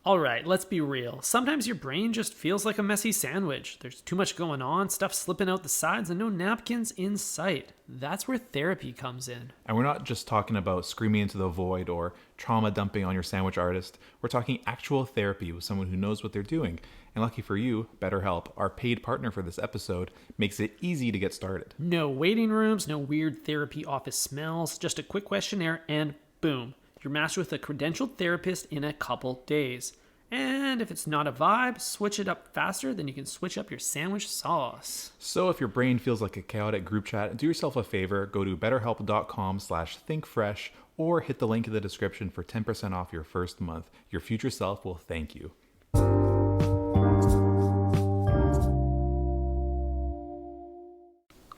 All right, let's be real. Sometimes your brain just feels like a messy sandwich. There's too much going on, stuff slipping out the sides, and no napkins in sight. That's where therapy comes in. And we're not just talking about screaming into the void or trauma dumping on your sandwich artist. We're talking actual therapy with someone who knows what they're doing. And lucky for you, BetterHelp, our paid partner for this episode, makes it easy to get started. No waiting rooms, no weird therapy office smells, just a quick questionnaire, and boom. You're matched with a credentialed therapist in a couple days. And if it's not a vibe, switch it up faster than you can switch up your sandwich sauce. So if your brain feels like a chaotic group chat, do yourself a favor, go to betterhelp.com/thinkfresh or hit the link in the description for 10% off your first month. Your future self will thank you.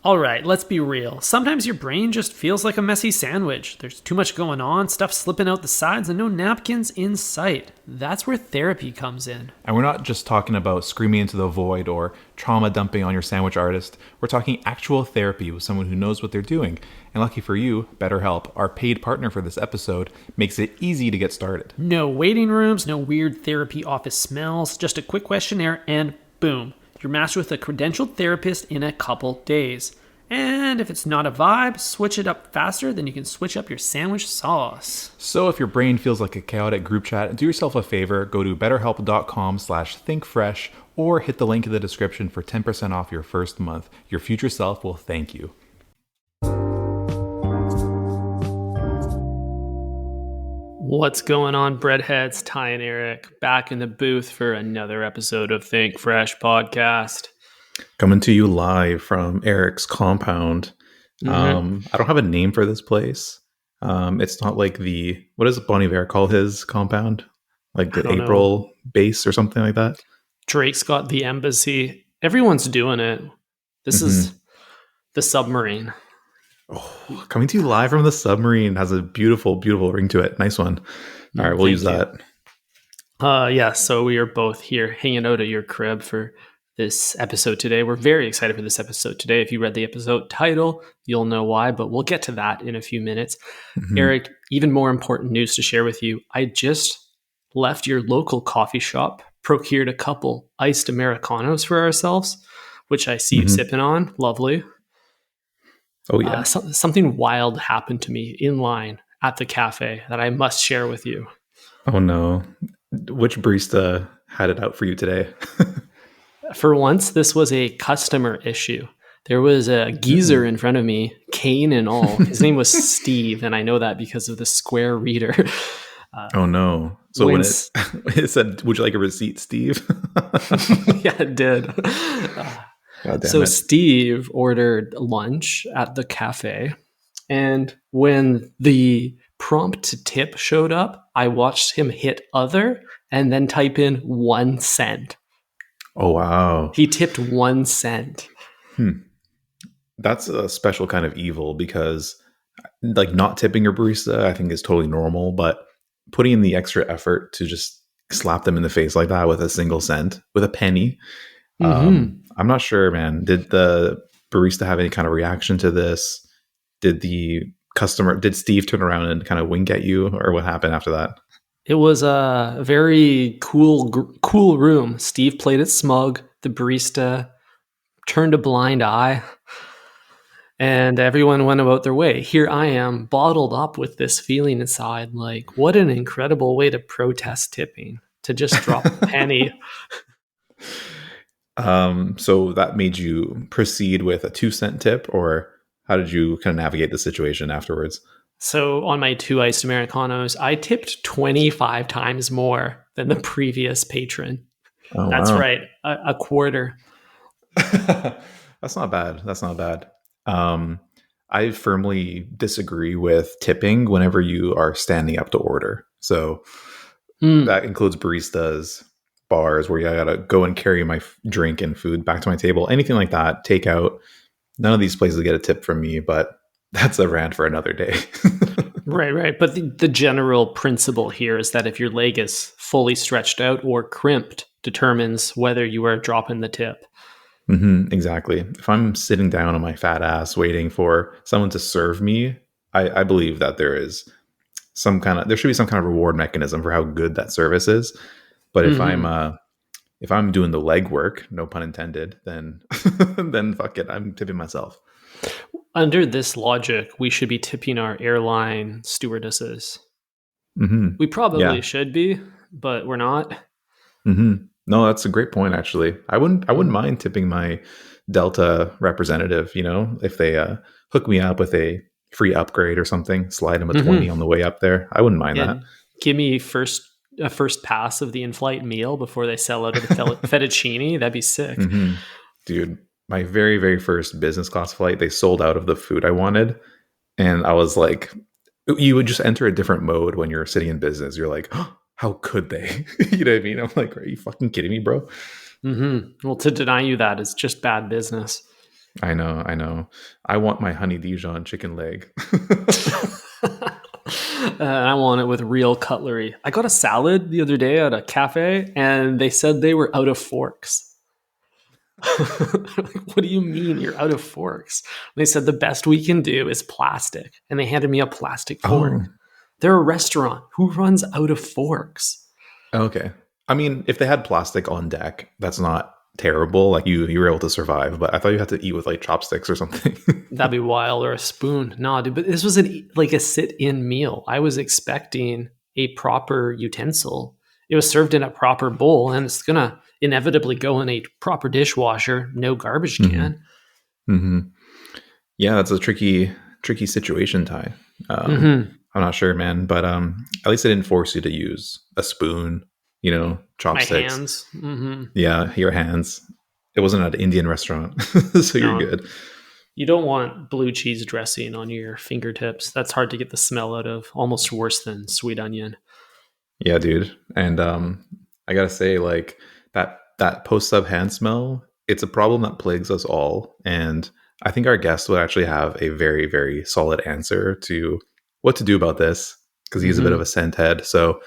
All right, let's be real. Sometimes your brain just feels like a messy sandwich. There's too much going on, stuff slipping out the sides, and no napkins in sight. That's where therapy comes in. And we're not just talking about screaming into the void or trauma dumping on your sandwich artist. We're talking actual therapy with someone who knows what they're doing. And lucky for you, BetterHelp, our paid partner for this episode, makes it easy to get started. No waiting rooms, no weird therapy office smells, just a quick questionnaire, and boom. You're matched with a credentialed therapist in a couple days. And if it's not a vibe, switch it up faster than you can switch up your sandwich sauce. So if your brain feels like a chaotic group chat, do yourself a favor, go to betterhelp.com/thinkfresh or hit the link in the description for 10% off your first month. Your future self will thank you. What's going on, breadheads? Ty and Eric back in the booth for another episode of Think Fresh podcast. Coming to you live from Eric's compound. I don't have a name for this place. It's not like what does Bon Iver call his compound? Like the April base or something like that? Drake's got the embassy. Everyone's doing it. This is the submarine. Oh, coming to you live from the submarine. Has a beautiful, beautiful ring to it. Nice one. All right, we'll use that. Yeah, so we are both here hanging out at your crib for this episode today. We're very excited for this episode today. If you read the episode title, you'll know why, but we'll get to that in a few minutes. Eric, even more important news to share with you. I just left your local coffee shop, procured a couple iced Americanos for ourselves, which I see you sipping on. Lovely. Oh, yeah. Something wild happened to me in line at the cafe that I must share with you. Oh, no. Which barista had it out for you today? For once, this was a customer issue. There was a geezer in front of me, cane and all. His name was Steve, and I know that because of the square reader. Oh, no. So when it said, would you like a receipt, Steve? Yeah, it did. So Steve ordered lunch at the cafe, and when the prompt to tip showed up, I watched him hit other and then type in 1 cent. Oh, wow. He tipped 1 cent. That's a special kind of evil because like not tipping your barista, I think is totally normal, but putting in the extra effort to just slap them in the face like that with a single cent, with a penny. I'm not sure, man. Did the barista have any kind of reaction to this? Did Steve turn around and kind of wink at you, or what happened after that? It was a very cool room. Steve played it smug. The barista turned a blind eye, and everyone went about their way. Here I am, bottled up with this feeling inside, like, what an incredible way to protest tipping, to just drop a penny. So that made you proceed with a 2 cent tip, or how did you kind of navigate the situation afterwards? So on my 2 iced Americanos, I tipped 25 times more than the previous patron. Oh, That's wow. right. A quarter. That's not bad. I firmly disagree with tipping whenever you are standing up to order. So that includes baristas, bars where I gotta go and carry my drink and food back to my table, anything like that, takeout. None of these places get a tip from me, but that's a rant for another day. Right. But the general principle here is that if your leg is fully stretched out or crimped, determines whether you are dropping the tip. Exactly. If I'm sitting down on my fat ass waiting for someone to serve me, I believe that there should be some kind of reward mechanism for how good that service is. But Hmm. if I'm doing the legwork, no pun intended, then then fuck it, I'm tipping myself. Under this logic, we should be tipping our airline stewardesses. Hmm. We probably Yeah. should be, but we're not. Hmm. No, that's a great point. Actually, I wouldn't Mm-hmm. mind tipping my Delta representative. You know, if they hook me up with a free upgrade or something, slide them a 20 on Mm-hmm. the way up there. I wouldn't mind Yeah, that. give me a first pass of the in-flight meal before they sell out of the fettuccine. That'd be sick. Hmm. Dude, my very very first business class flight, they sold out of the food I wanted, and I was like, you would just enter a different mode when you're sitting in business. You're like, oh, how could they? You know what I mean? I'm like, are you fucking kidding me, bro? Mm-hmm. Well, to deny you that is just bad business. I know, I know. I want my honey Dijon chicken leg. I want it with real cutlery. I got a salad the other day at a cafe, and they said they were out of forks. Like, what do you mean you're out of forks? And they said the best we can do is plastic, and they handed me a plastic fork. Oh, They're a restaurant. Who runs out of forks? okay. I mean, if they had plastic on deck, that's not terrible. Like you were able to survive, but I thought you had to eat with like chopsticks or something. That'd be wild, or a spoon. Nah, dude. But this was like a sit-in meal. I was expecting a proper utensil. It was served in a proper bowl, and it's gonna inevitably go in a proper dishwasher. No garbage Hmm. can. Hmm. Yeah, that's a tricky situation, Ty. Mm-hmm. I'm not sure, man, but at least they didn't force you to use a spoon, My chopsticks. hands. Mm-hmm. Yeah, your hands. It wasn't at an Indian restaurant, so you're No, good. you don't want blue cheese dressing on your fingertips. That's hard to get the smell out of. Almost worse than sweet onion. Yeah, dude. And I gotta say, like that post sub hand smell, it's a problem that plagues us all. And I think our guest would actually have a very, very solid answer to what to do about this because he's a bit of a Mm-hmm. scent head. So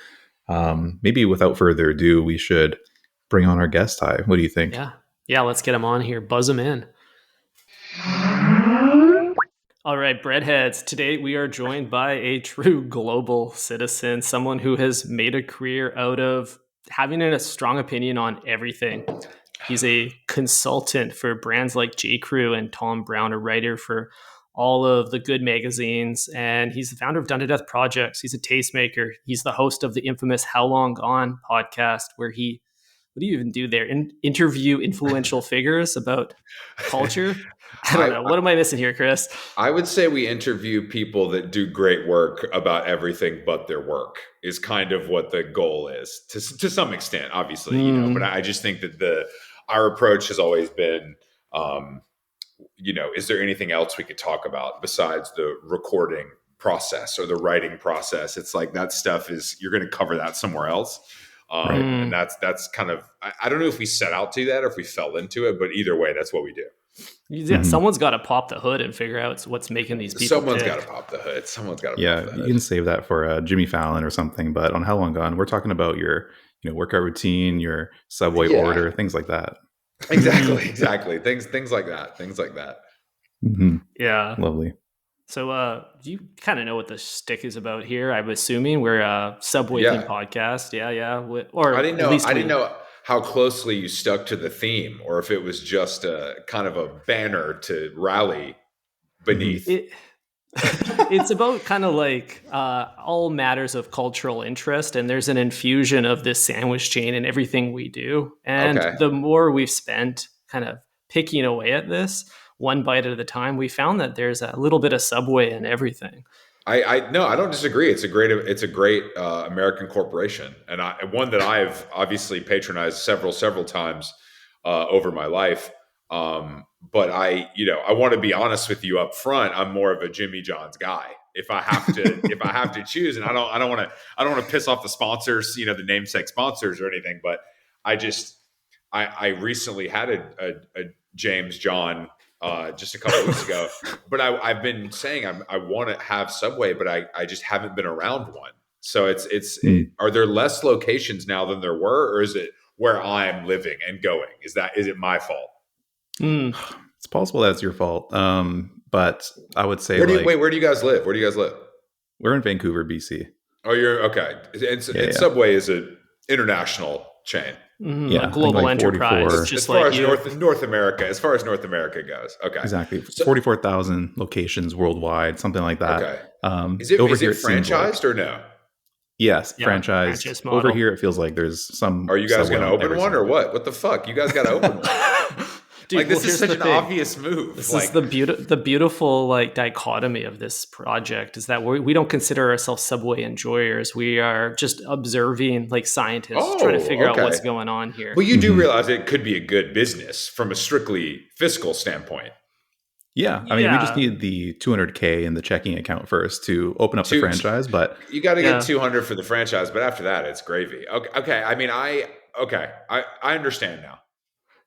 maybe without further ado, we should bring on our guest, Ty. What do you think? Yeah. Yeah, let's get them on here. Buzz them in. All right, breadheads. Today we are joined by a true global citizen, someone who has made a career out of having a strong opinion on everything. He's a consultant for brands like J. Crew and Tom Brown, a writer for all of the good magazines, and he's the founder of Done to Death Projects. He's a tastemaker. He's the host of the infamous How Long Gone podcast, where he, what do you even do there? Interview influential figures about culture. I don't I know. What am I missing here, Chris? I would say we interview people that do great work about everything but their work is kind of what the goal is to some extent, obviously, but Hmm. I just think that our approach has always been, um, is there anything else we could talk about besides the recording process or the writing process? It's like that stuff is you're going to cover that somewhere else. Right. And that's kind of I don't know if we set out to do that or if we fell into it, but either way, that's what we do. Yeah, Hmm. someone's got to pop the hood and figure out what's making these people Someone's got to tick. pop the hood. Someone's got to pop Yeah, the you hood. can save that for Jimmy Fallon or something. But on How Long Gone, we're talking about your, workout routine, your Subway Yeah, order, things like that. exactly, Hmm. exactly. Things like that. Things like that. Hmm. Yeah. Lovely. So, you kind of know what the stick is about here. I'm assuming we're a Subway theme Yeah. podcast. Yeah, yeah. I Or didn't at know. least I didn't we. know how closely you stuck to the theme, or if it was just a kind of a banner to rally Hmm. beneath. It, it's about kind of like all matters of cultural interest, and there's an infusion of this sandwich chain in everything we do. And Okay. the more we've spent kind of picking away at this, one bite at a time, we found that there's a little bit of Subway in everything. I no, I don't disagree. It's a great American corporation, and one that I've obviously patronized several times over my life. But I want to be honest with you up front. I'm more of a Jimmy John's guy. If I have to choose, and I don't want to piss off the sponsors, the namesake sponsors or anything. But I just I recently had a James John just a couple weeks ago, but I've been saying I want to have Subway, but I just haven't been around one. So are there less locations now than there were, or is it where I'm living and going? Is it my fault? Mm. It's possible that's your fault. But I would say like Where do you guys live? Where do you guys live? we're in Vancouver, BC. Oh, you're okay. Yeah, And yeah. Subway is an international chain. A Yeah, I think global like enterprise, 44. As just far like as you. North America, as far as North America goes, okay. Exactly. So 44,000 locations worldwide, something like that. okay, Over is here, it it seems like, franchised or no? yes, Yeah, franchised. franchise Over model. here, it feels like there's some Are you guys Subway going to on open every one single or bit. what? What the fuck? You guys got to open one. Dude, Like well, this is here's such the an thing. obvious move. This Like is the beautiful like dichotomy of this project is that we don't consider ourselves Subway enjoyers. We are just observing like scientists trying to figure out what's okay. going on here. But you do Mhm. realize it could be a good business from a strictly fiscal standpoint. Yeah, I mean, we just Yeah, need the 200K in the checking account first to open up the Two, franchise, but you got to get yeah. 200 for the franchise, but after that, it's gravy. Okay. Okay. I mean, I understand now.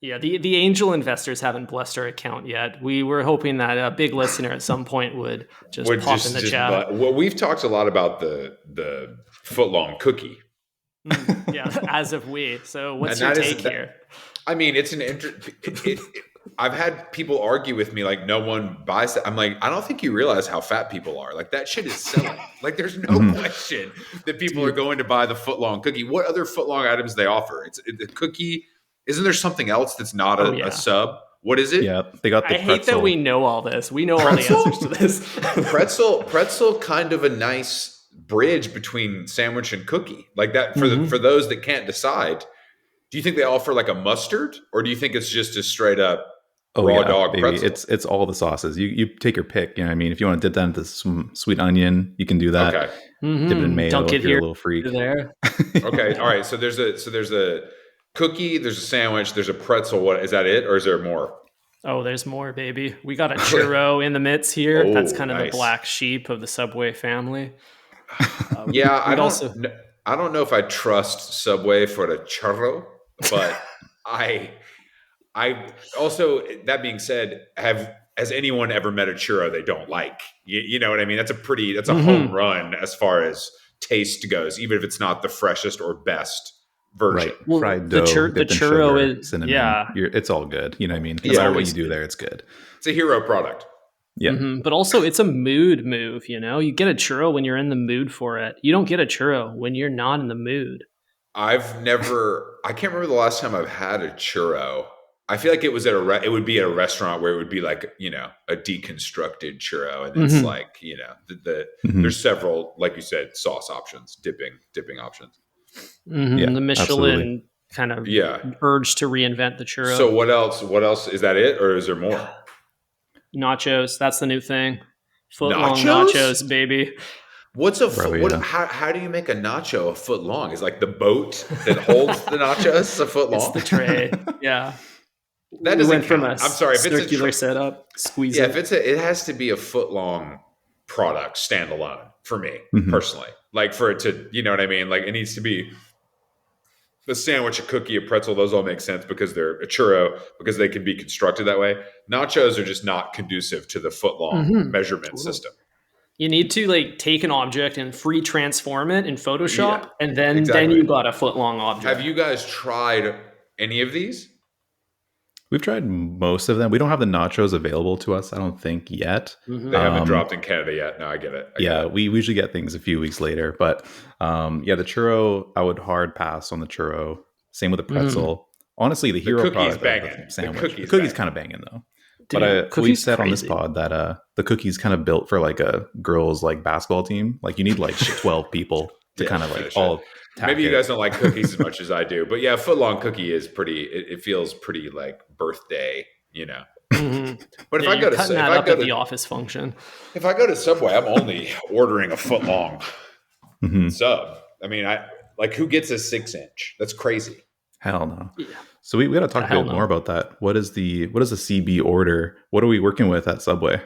Yeah, the angel investors haven't blessed our account yet. We were hoping that a big listener at some point would just Would pop in the just chat. but well, we've talked a lot about the foot long cookie, Yeah, as of we. So what's and your that is take that, here? I mean, it's an I've had people argue with me like no one buys that. I'm like, I don't think you realize how fat people are. Like that shit is selling. Like there's no Mhm. question that people are Dude. going to buy the foot long cookie. What other foot long items they offer? It's the cookie. Isn't there something else that's not Oh a yeah. sub? What is it? yeah, they got the I hate that pretzel. we know all this. We know all the Pretzel? answers to this. Pretzel kind of a nice bridge between sandwich and cookie. Like that Mhm. for those that can't decide. Do you think they offer like a mustard or do you think it's just a straight up Oh raw yeah, dog baby. pretzel? It's all the sauces. You take your pick. You know what I mean? If you want to dip that into some sweet onion, you can do that. Okay. Dip it in mayo Dunk it if you're a here, little freak. there. Okay. All right. So there's a cookie, there's a sandwich, there's a pretzel. What is that it or is there more? Oh, there's more, baby. We got a churro in the midst here. That's Oh, kind of the nice. black sheep of the Subway family. Yeah, We'd also I don't know if I trust Subway for the churro, but I also, that being said, has anyone ever met a churro they don't like? You know what I mean? That's a home Mhm. run as far as taste goes, even if it's not the freshest or best version. Right. Well, Fried dough, the dipped in churro sugar, is cinnamon. yeah. It's all good. You know what I mean? No It's Yeah. matter what you always do good. there, it's good. It's a hero product. Yeah. But also, it's a mood move. You know, you get a churro when you're in the mood for it. You don't get a churro when you're not in the mood. I can't remember the last time I've had a churro. I feel like it was it would be at a restaurant where it would be like, a deconstructed churro. And it's Mhm. like, Mhm. there's several, like you said, sauce options, dipping options. Yeah, The absolutely. Michelin kind of Yeah. urge to reinvent the churro. So what else is that it? Or is there more? Nachos, that's the new thing. Foot long Nachos? nachos, baby. What's a Bro, foot? yeah. How do you make a nacho a foot long? Is like the boat that holds the nachos a foot It's long? the tray. Yeah. That We doesn't went from count. a I'm sorry if it's a circular setup, squeeze yeah, it. if it has to be a foot long product standalone for me Mhm. personally. Like for it to, you know what I mean? Like it needs to be a sandwich, a cookie, a pretzel. Those all make sense because they're a churro because they can be constructed that way. Nachos are just not conducive to the foot long Mhm. measurement Totally. system. You need to like take an object and free transform it in Photoshop, Yeah, and then exactly. you got a foot long object. Have you guys tried any of these? We've tried most of them. We don't have the nachos available to us, I don't think, yet. They haven't dropped in Canada yet. No, I get it. Yeah, we usually get things a few weeks later. But yeah, the churro, I would hard pass on the churro. Same with the pretzel. Honestly, the hero cookie's product of the banging. sandwich. The The cookie's cookie's kind of banging though. Dude, But we've cookies said on this crazy. pod that the cookie's kind of built for like a girls like basketball team. Like you need like 12 people to Yeah, kind of like finish all it. tack Maybe you it. guys don't like cookies as much as I do, but yeah, foot long cookie is pretty. It feels pretty like birthday, Mhm. But Yeah, you're cutting that up at the office function. if I go to Subway, I'm only ordering a foot long Mhm. sub. I mean, I like who gets a 6-inch? That's crazy. Hell no. Yeah. So we got to talk a Hell bit no. more about that. What is the CB order? What are we working with at Subway?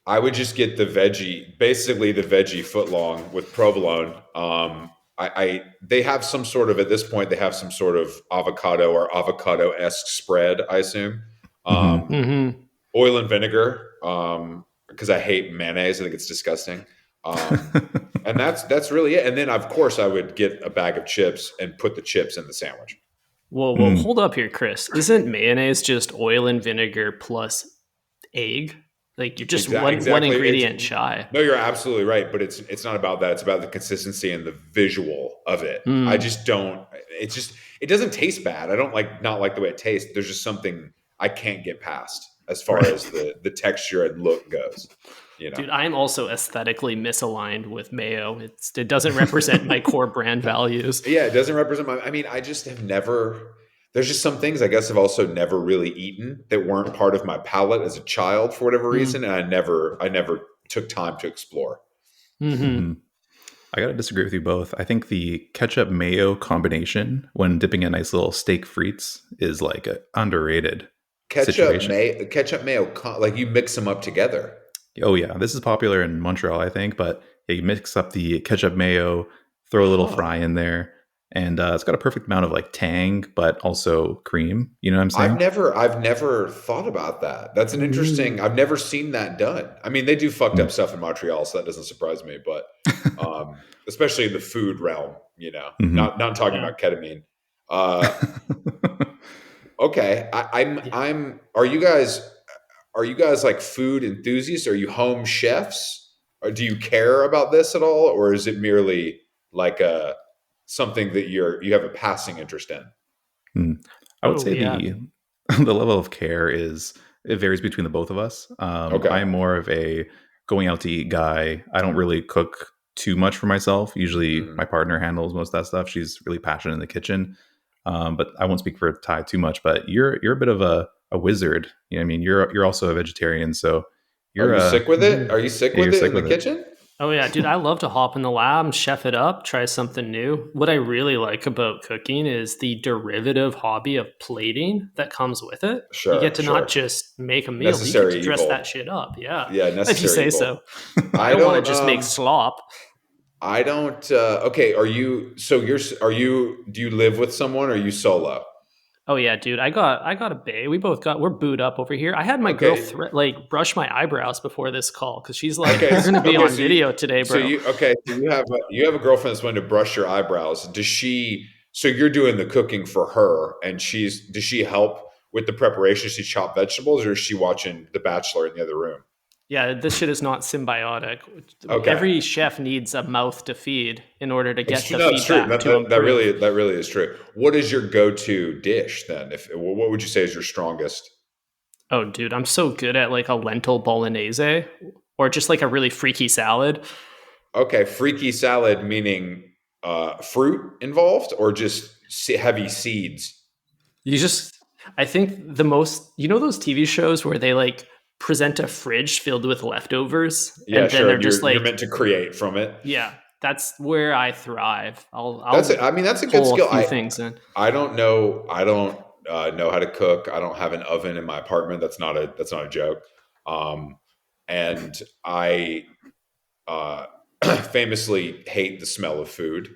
I would just get basically the veggie foot long with provolone. They have some sort of, at this point, they have some sort of avocado or avocado-esque spread, I assume. Mhm. Oil and vinegar, because I hate mayonnaise. I think it's disgusting. And that's really it. And then, of course, I would get a bag of chips and put the chips in the sandwich. Whoa, hold up here, Chris. Isn't mayonnaise just oil and vinegar plus egg? Like you're just one Exactly. It's ingredient shy. no, you're absolutely right, but it's not about that. It's about the consistency and the visual of it. I Mm, just don't. It's just it doesn't taste bad. I don't not like the way it tastes. There's just something I can't get past as far right. as the texture and look goes. You know. Dude, I'm also aesthetically misaligned with mayo. It doesn't represent my core brand values. Yeah, it doesn't represent my. I mean, I just have never. There's just some things I guess I've also never really eaten that weren't part of my palate as a child for whatever reason, Mm, and I never took time to explore. hmm. Hmm. I gotta disagree with you both. I think the ketchup mayo combination when dipping a nice little steak frites is like a underrated situation. Ketchup mayo, like you mix them up together. Oh yeah, this is popular in Montreal, I think. But yeah, you mix up the ketchup mayo, throw a little Huh. fry in there, and it's got a perfect amount of like tang, but also cream. You know what I'm saying? I've never thought about that. That's an interesting. Mm, I've never seen that done. I mean, they do fucked Mm. up stuff in Montreal, so that doesn't surprise me. But especially in the food realm, Hmm. not talking yeah. about ketamine. Uh, okay, Yeah. I'm. Are you guys like food enthusiasts? Are you home chefs? Or do you care about this at all, or is it merely like a something that you have a passing interest in? Mm. I would Oh, say yeah. the the level of care is it varies between the both of us. Okay. I'm more of a going out to eat guy. I don't really cook too much for myself. Usually, my Mhm. partner handles most of that stuff. She's really passionate in the kitchen. But I won't speak for Ty too much. But you're a bit of a wizard. You know, what I mean, you're also a vegetarian, so Are you're you sick with it? Mhm. Are you sick yeah, you're with it sick in the with it. kitchen? Oh yeah, dude, I love to hop in the lab, chef it up, try something new. What I really like about cooking is the derivative hobby of plating that comes with it. You get Sure, to not sure. just make a meal, but you get to Necessary dress that evil. shit up. Yeah. Yeah, If you necessary say evil. so. I I don't want to don't just make slop. I don't okay, are you do you live with someone or are you solo? Oh yeah, dude. I got a bay. We're booed up over here. I had my girl Okay. like brush my eyebrows before this call because she's like, Okay. "We're gonna be Okay, on video today, bro." so you have a girlfriend that's wanting to brush your eyebrows. Does she so you're doing the cooking for her and does she help with the preparation? Does she chop vegetables or is she watching The Bachelor in the other room? Yeah, this shit is not symbiotic. Okay. Every chef needs a mouth to feed in order to It's get true. the No, it's true. feedback to improve. That really is true. What is your go-to dish then? If what would you say is your strongest? Oh, dude, I'm so good at like a lentil bolognese or just like a really freaky salad. Okay, freaky salad meaning fruit involved or just heavy seeds? You just, I think the most, those TV shows where they like present a fridge filled with leftovers Yeah, and then sure. they're And just you're like, meant to create from it. yeah, that's where I thrive. I'll That's it. I'll I mean, that's a good pull a skill. few things in. I don't know. I don't know how to cook. I don't have an oven in my apartment. That's not a joke. Um, and I uh, famously hate the smell of food,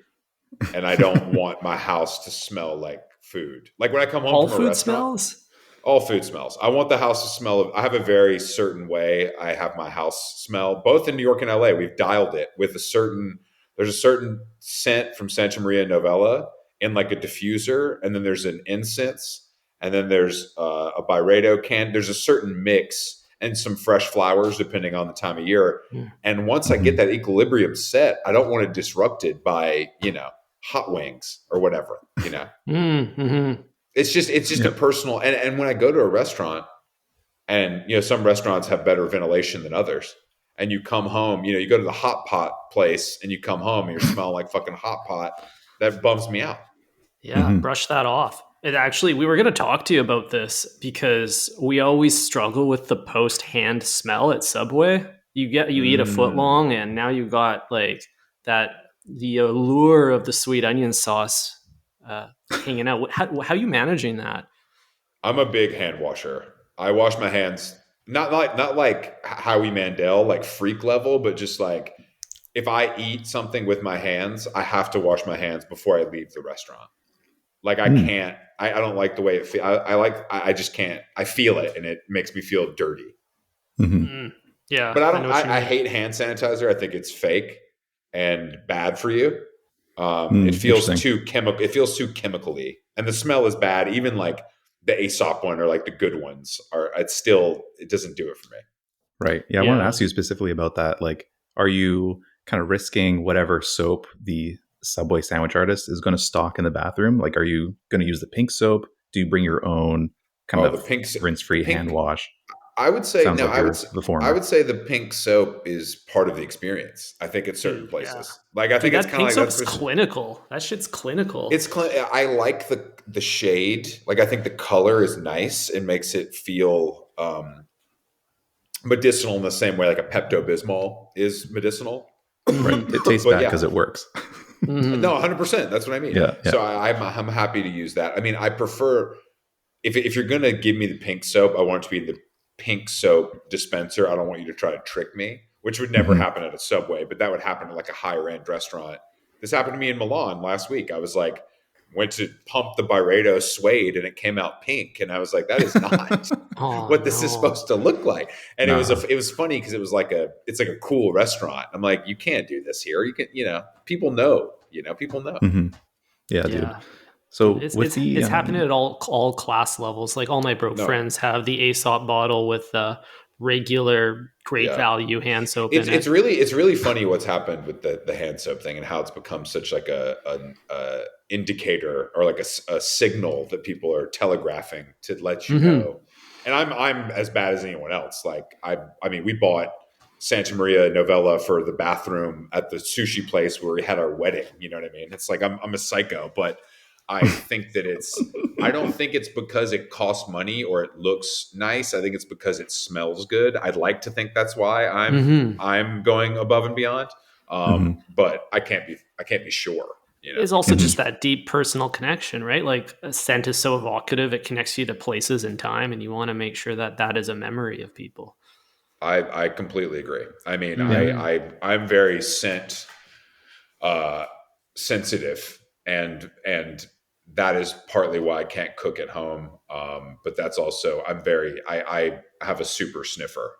and I don't want my house to smell like food. Like when I come home All from a food restaurant, smells? all food smells. I want the house to smell of. I have a very certain way I have my house smell. Both in New York and LA, we've dialed it with a certain. There's a certain scent from Santa Maria Novella in like a diffuser, and then there's an incense, and then there's a Byredo can. There's a certain mix and some fresh flowers depending on the time of year. Mm. And once I get Mhm. that equilibrium set, I don't want it disrupted by hot wings or whatever. Mm-hmm. It's just a Yep. personal and when I go to a restaurant and some restaurants have better ventilation than others and you come home, you go to the hot pot place and you come home and you're smelling like fucking hot pot, that bums me out. Yeah, Mhm. brush that off. It actually, we were going to talk to you about this because we always struggle with the post hand smell at Subway. You eat a foot Mm. long, and now you got like that the allure of the sweet onion sauce hanging out. How you managing that? I'm a big hand washer. I wash my hands not like Howie Mandel, like freak level, but just like if I eat something with my hands, I have to wash my hands before I leave the restaurant. Like I Mm. can't. I don't like the way it feels. I just can't. I feel it, and it makes me feel dirty. Mhm. Mm, yeah, But I I don't. know what you I mean. hate hand sanitizer. I think it's fake and bad for you. It Mm. feels Interesting. too chemical. It feels too chemically, and the smell is bad. Even like the Aesop one or like the good ones are. It doesn't do it for me. Right. Yeah, I wanted to Yeah. ask you specifically about that. Like, are you kind of risking whatever soap the Subway sandwich artist is going to stock in the bathroom? Like, are you going to use the pink soap? Do you bring your own kind Oh, of the rinse-free hand pink. wash? I would say Sounds no. like you're the I former. would say the pink soap is part of the experience. I think at certain Dude, yeah. places, like I Dude, think it's that kind of pink like soap that's is just clinical. That shit's clinical. I like the shade. Like I think the color is nice. It makes it feel medicinal in the same way like a Pepto Bismol is medicinal. Right. Hmm. It tastes But bad because yeah, it works. no, Hmm. 100%. That's what I mean. Yeah. Yeah. So I'm happy to use that. I mean, I prefer if you're gonna give me the pink soap, I want it to be the pink soap dispenser. I don't want you to try to trick me, which would never Hmm. happen at a Subway, but that would happen at like a higher end restaurant. This happened to me in Milan last week. I was like, went to pump the Byredo suede and it came out pink, and I was like, that is not Oh what this is no. supposed to look like. And Nah. it was funny because it's like a cool restaurant. I'm like, you can't do this here. You can, people know, people know. Hmm. Yeah, dude. Yeah. Dude, So with the it's happening at all class levels. Like all my broke No, friends have the Aesop bottle with the regular great yeah. value hand soap in it. It's really funny what's happened with the hand soap thing and how it's become such like a indicator or like a signal that people are telegraphing to let you Hmm. know. And I'm as bad as anyone else. Like I mean, we bought Santa Maria Novella for the bathroom at the sushi place where we had our wedding. You know what I mean? It's like I'm a psycho, but I think that I don't think it's because it costs money or it looks nice. I think it's because it smells good. I'd like to think that's why Hmm. I'm going above and beyond. hmm But I can't be sure, you know. It's also hmm just that deep personal connection, right? Like a scent is so evocative; it connects you to places and time, and you want to make sure that that is a memory of people. I completely agree. I mean, Yeah. Hmm. I'm very uh sensitive, and that is partly why I can't cook at home. But that's also I have a super sniffer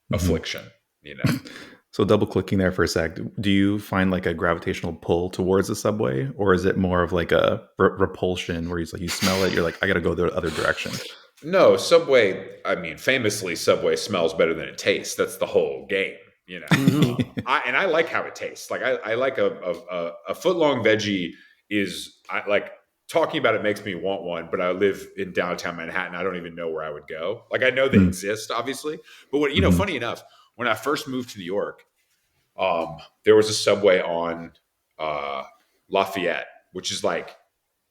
hmm affliction, you know. So double clicking there for a sec, do you find like a gravitational pull towards the subway, or is it more of like a repulsion where you smell it, you're like, I got to go the other direction? No, Subway, I mean, famously, Subway smells better than it tastes. That's the whole game, you know. Hmm. I like how it tastes. Like I like a foot long veggie like talking about it makes me want one, but I live in downtown Manhattan. I don't even know where I would go. Like I know they exist, obviously, but Mm-hmm. funny enough, when I first moved to New York, there was a Subway on uh, Lafayette, which is like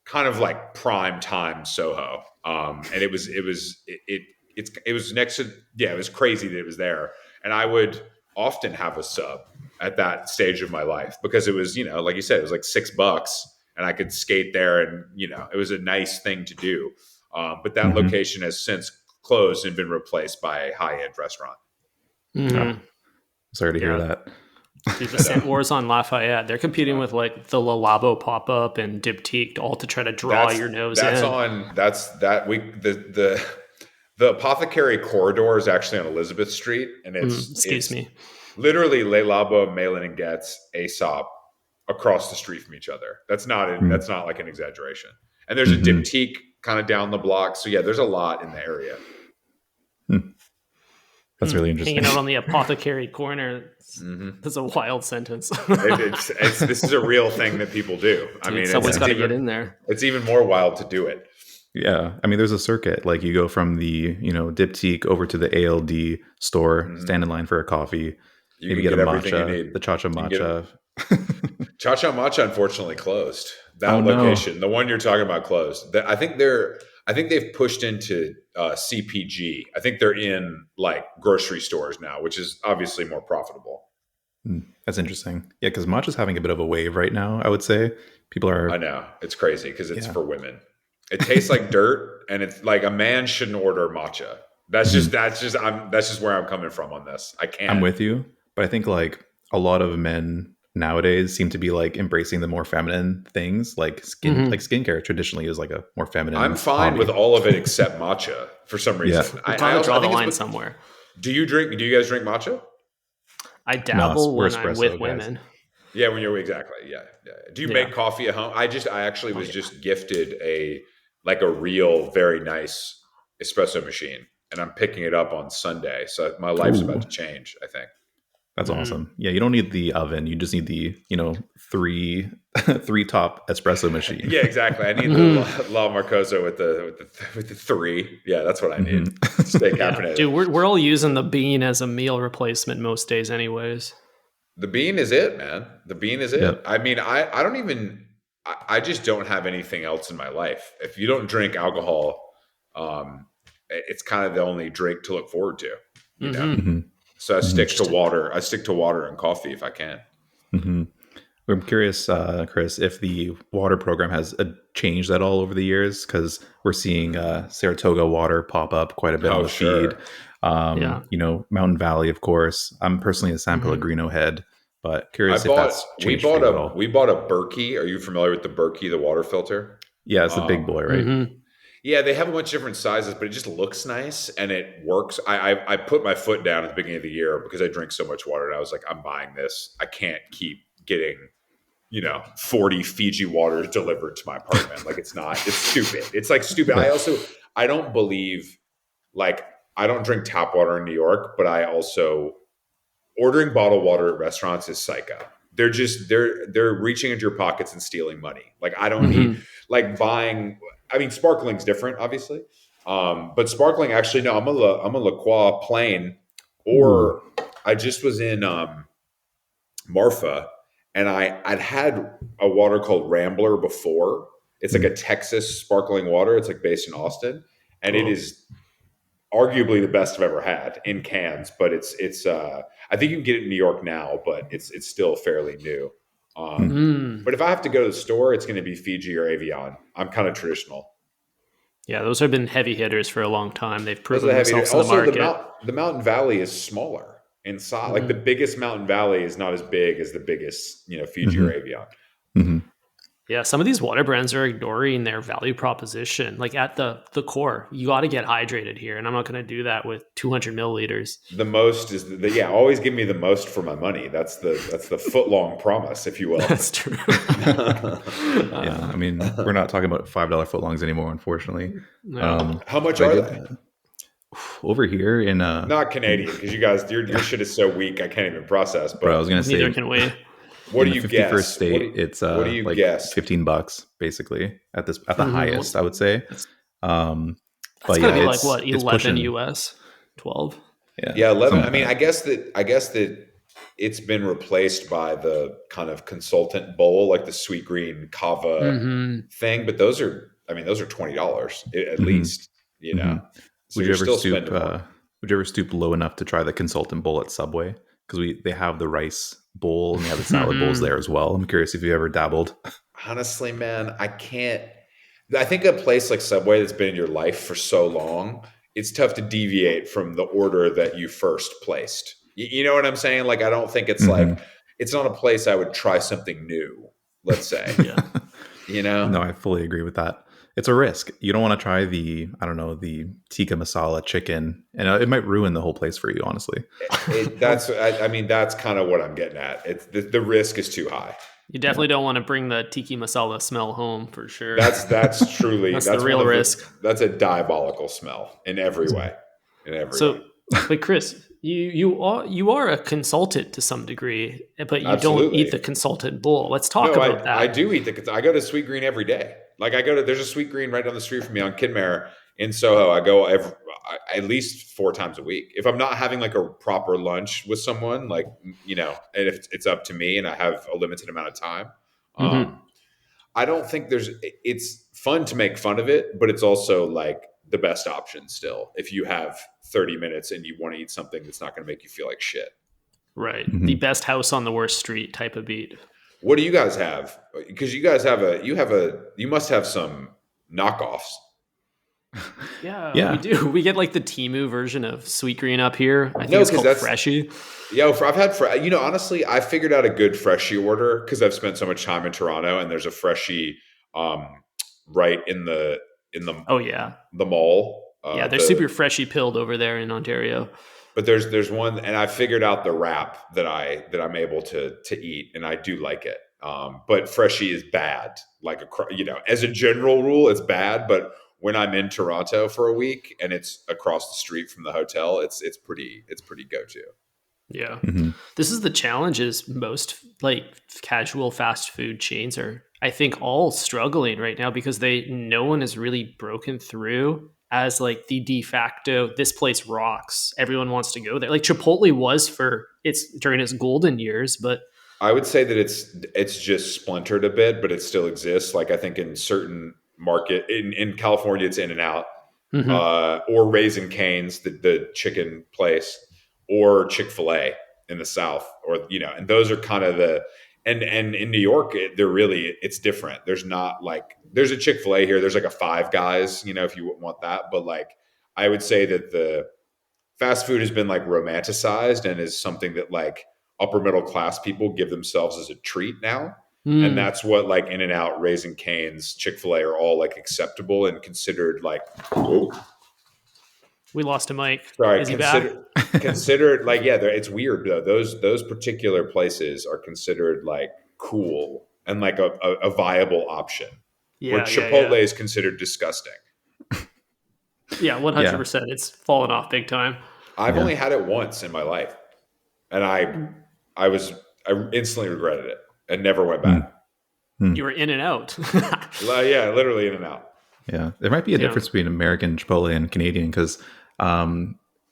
kind of like prime time Soho. And it was next to, yeah, it was crazy that it was there. And I would often have a sub at that stage of my life because it was, like you said, it was like $6 and I could skate there and, it was a nice thing to do. But that Mm-hmm. location has since closed and been replaced by a high end restaurant. Ah, Hmm. sorry to hear Yeah. that. Dude, the I know. scent wars on Lafayette. They're competing with like the Lalabo pop up and Diptyque, all to try to draw your nose That's in. on that's that week the apothecary corridor is actually on Elizabeth Street, and Excuse it's me. literally Le Labo, Malin and Getz, Aesop across the street from each other. That's not like an exaggeration. And there's a Mm-hmm. diptyque kind of down the block. So yeah, there's a lot in the area. That's really interesting. Hanging out on the apothecary corner. Hmm. That's a wild sentence. It's this is a real thing that people do. I Dude, mean, someone's got to get in there. it's even more wild to do it. Yeah, I mean, there's a circuit. Like you go from the Diptyque over to the ALD store, Hmm. stand in line for a coffee, You maybe can get a get everything you matcha, need. the cha cha You can get it. matcha. Cha Cha Matcha unfortunately closed. Oh That no. location, the one you're talking about, closed. I think they've pushed into CPG. I think they're in like grocery stores now, which is obviously more profitable. That's interesting. Yeah, because matcha's having a bit of a wave right now. I would say people I are. know it's crazy because it's Yeah. for women. It tastes like dirt, and it's like a man shouldn't order matcha. Mhm. That's just where I'm coming from on this. I I'm can't. with you, but I think like a lot of men nowadays seem to be like embracing the more feminine things, like Hmm. skincare traditionally is like a more I'm feminine fine with hobby. all of it except matcha for some Yeah. reason. We I gotta also draw I the think it's. line somewhere. Do you guys drink matcha? I No, dabble we're when I'm with espresso guys. women. Yeah, when you're exactly. Yeah, yeah. Do you Yeah. make coffee at home? I actually Oh was yeah. just gifted a real very nice espresso machine. and I'm picking it up on Sunday. So my life's about Ooh, to change, I think. that's awesome. Yeah, you don't need the oven. You just need the, three three top espresso machine. Yeah, exactly. I need the Mhm. La Marcosa with the three. Yeah, that's what I need. Mhm. Stay Yeah, caffeinated. dude, we're all using the bean as a meal replacement most days, anyways. The bean is it, man. The bean is it. Yep. I mean, I don't even I just don't have anything else in my life. If you don't drink alcohol, um, it's kind of the only drink to look forward to, you know. Hmm. Hmm. So I Hmm. stick to water. I stick to water and coffee if I can. Hmm. I'm curious, Chris, if the water program has changed at all over the years, because we're seeing Saratoga water pop up quite a bit on Oh, the feed. sure. Yeah. Mountain Valley, of course. I'm personally a San Hmm. Pellegrino head, but curious if that's changed for you at all. We bought a Berkey. Are you familiar with the Berkey, the water filter? Yeah, it's the big Um, boy, right? Hmm. Yeah, they have a bunch of different sizes, but it just looks nice and it works. I put my foot down at the beginning of the year because I drink so much water, and I was like, I'm buying this. I can't keep getting 40 Fiji waters delivered to my apartment. Like it's stupid. It's like stupid. I don't believe like I don't drink tap water in New York, but I also ordering bottled water at restaurants is psycho. They're reaching into your pockets and stealing money. Like I don't need Hmm. like buying. I mean, sparkling's different, obviously, but sparkling actually no. I'm a La Croix plain, Ooh. or I just was in Marfa, and I'd had a water called Rambler before. It's like a Mm. Texas sparkling water. It's like based in Austin, and it Cool. is arguably the best I've ever had in cans. But it's I think you can get it in New York now, but it's still fairly new. Mm. Mm. But if I have to go to the store, it's going to be Fiji or Avion. I'm kind of traditional. Yeah, those have been heavy hitters for a long time. They've Those are proven the heavy. themselves in the Also, market. the Mountain Valley is smaller in size. Like the Hmm. biggest Mountain Valley is not as big as the biggest, Fiji or Hmm. Avion. Hmm. Yeah, some of these water brands are ignoring their value proposition. Like at the core, you got to get hydrated here, and I'm not going to do that with 200 milliliters. The most is yeah. Always give me the most for my money. That's the foot long promise, if you will. That's true. Yeah, I mean, we're not talking about $5 footlongs anymore, unfortunately. No, How much But I are did they? over here in Not Canadian, because you guys your shit is so weak. I can't even process. bro. I was But gonna neither say can we. what in do the you 51st guess? state, it's What do you like guess? $15 basically at the Mhm. highest, I would say. That's Um, that's but got to yeah, be like what, it's 11 pushing, US, 12. yeah, Yeah, 11. something I like mean, that. I guess that it's been replaced by the kind of consultant bowl, like the sweet green kava Hmm. thing. But those are $20 at Hmm. least. Hmm. So Would you're you ever still stoop? spending more. Would you ever stoop low enough to try the consultant bowl at Subway? Because they have the rice bowl and they have the salad bowls Hmm. there as well. I'm curious if you ever dabbled. Honestly, man, I can't. I think a place like Subway that's been in your life for so long, it's tough to deviate from the order that you first placed. You know what I'm saying? Like, I don't think it's like, Hmm. it's not a place I would try something new, let's say, Yeah. you know? No, I fully agree with that. It's a risk. You don't want to try I don't know, the tikka masala chicken, and it might ruin the whole place for you, honestly. That's, I mean, that's kind of what I'm getting at. It's the risk is too high. You Yeah. definitely don't want to bring the tiki masala smell home for sure. That's truly, That's the that's one real of the, risk. that's a diabolical smell in every way, in every way. So, but Chris, you are a consultant to some degree, but you don't eat Absolutely. the consultant bowl. Let's talk No, about I that. do eat I go to Sweet Green every day. Like there's a Sweet Green right down the street from me on Kidmare in Soho. I go at least 4 times a week. If I'm not having like a proper lunch with someone, like, and if it's up to me and I have a limited amount of time, Hmm. um, I don't think it's fun to make fun of it, but it's also like the best option still. If you have 30 minutes and you want to eat something that's not going to make you feel like shit. Right. The Hmm. best house on the worst street type of beat. What do you guys have? Because you guys you must have some knockoffs. Yeah, we Yeah. do. We get like the Timu version of Sweet Green up here. I think No, it's because called that's Freshie. I've had honestly, I figured out a good freshie order because I've spent so much time in Toronto, and there's a freshie um, right in Oh yeah, the mall. yeah. They're super freshie pilled over there in Ontario. But there's one, and I figured out the wrap that I'm able to eat, and I do like it. But freshie is bad. Like as a general rule, it's bad. But when I'm in Toronto for a week and it's across the street from the hotel, it's pretty go to. Yeah. Mhm. This is the challenge is most like casual fast food chains are I think all struggling right now because no one has really broken through as like the de facto this place rocks. Everyone wants to go there. Like Chipotle was for its during its golden years, but I would say that it's just splintered a bit, but it still exists. Like I think in certain market in California, it's In and Out, mhm. or Raising Cane's, the chicken place, or Chick-fil-A in the South, or and those are kind of and in New York, they're really it's different. There's not like there's a Chick-fil-A here. There's like a Five Guys, if you want that, but like I would say that the fast food has been like romanticized and is something that like upper middle class people give themselves as a treat now. And Mm, that's what like In and Out, Raising Cane's, Chick-fil-A are all like acceptable and considered like, oh, we lost a mic. sorry, Is he back? considered like, yeah, it's weird though. Those particular places are considered like cool and like a viable option, where Yeah, yeah, Chipotle yeah. is considered disgusting. Yeah, Yeah. 100%. It's fallen off big time. I've Yeah. only had it once in my life, and I was I instantly regretted it and never went back. Mm. Mm. You were in and out. Yeah, literally In and Out. Yeah, there might be a Yeah. difference between American Chipotle and Canadian because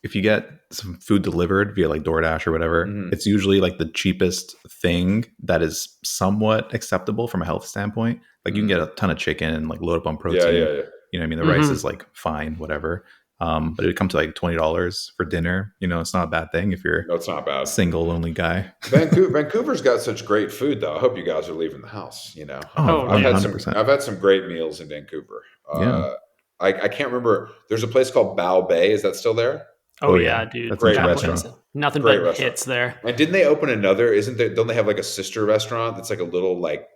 if you get some food delivered via like DoorDash or whatever, Mhm. it's usually like the cheapest thing that is somewhat acceptable from a health standpoint. Like you can get a ton of chicken and like load up on Yeah, protein. yeah. You know, what I mean, the rice Mhm. is like fine, whatever. But it would come to like $20 for dinner. You know, it's not a bad thing if you're a No, it's not bad. single lonely guy. Vancouver's got such great food, though. I hope you guys are leaving the house. Oh, Oh, I've had yeah. 100%. some great meals in Vancouver. Yeah. I can't remember. There's a place called Bao Bay. Is that still there? Oh, Oh yeah, yeah, dude. that's in Great That restaurant. place. Chinatown. Nothing Great but restaurant. hits there. And didn't they open another? Isn't there? Don't they have like a sister restaurant that's like a little like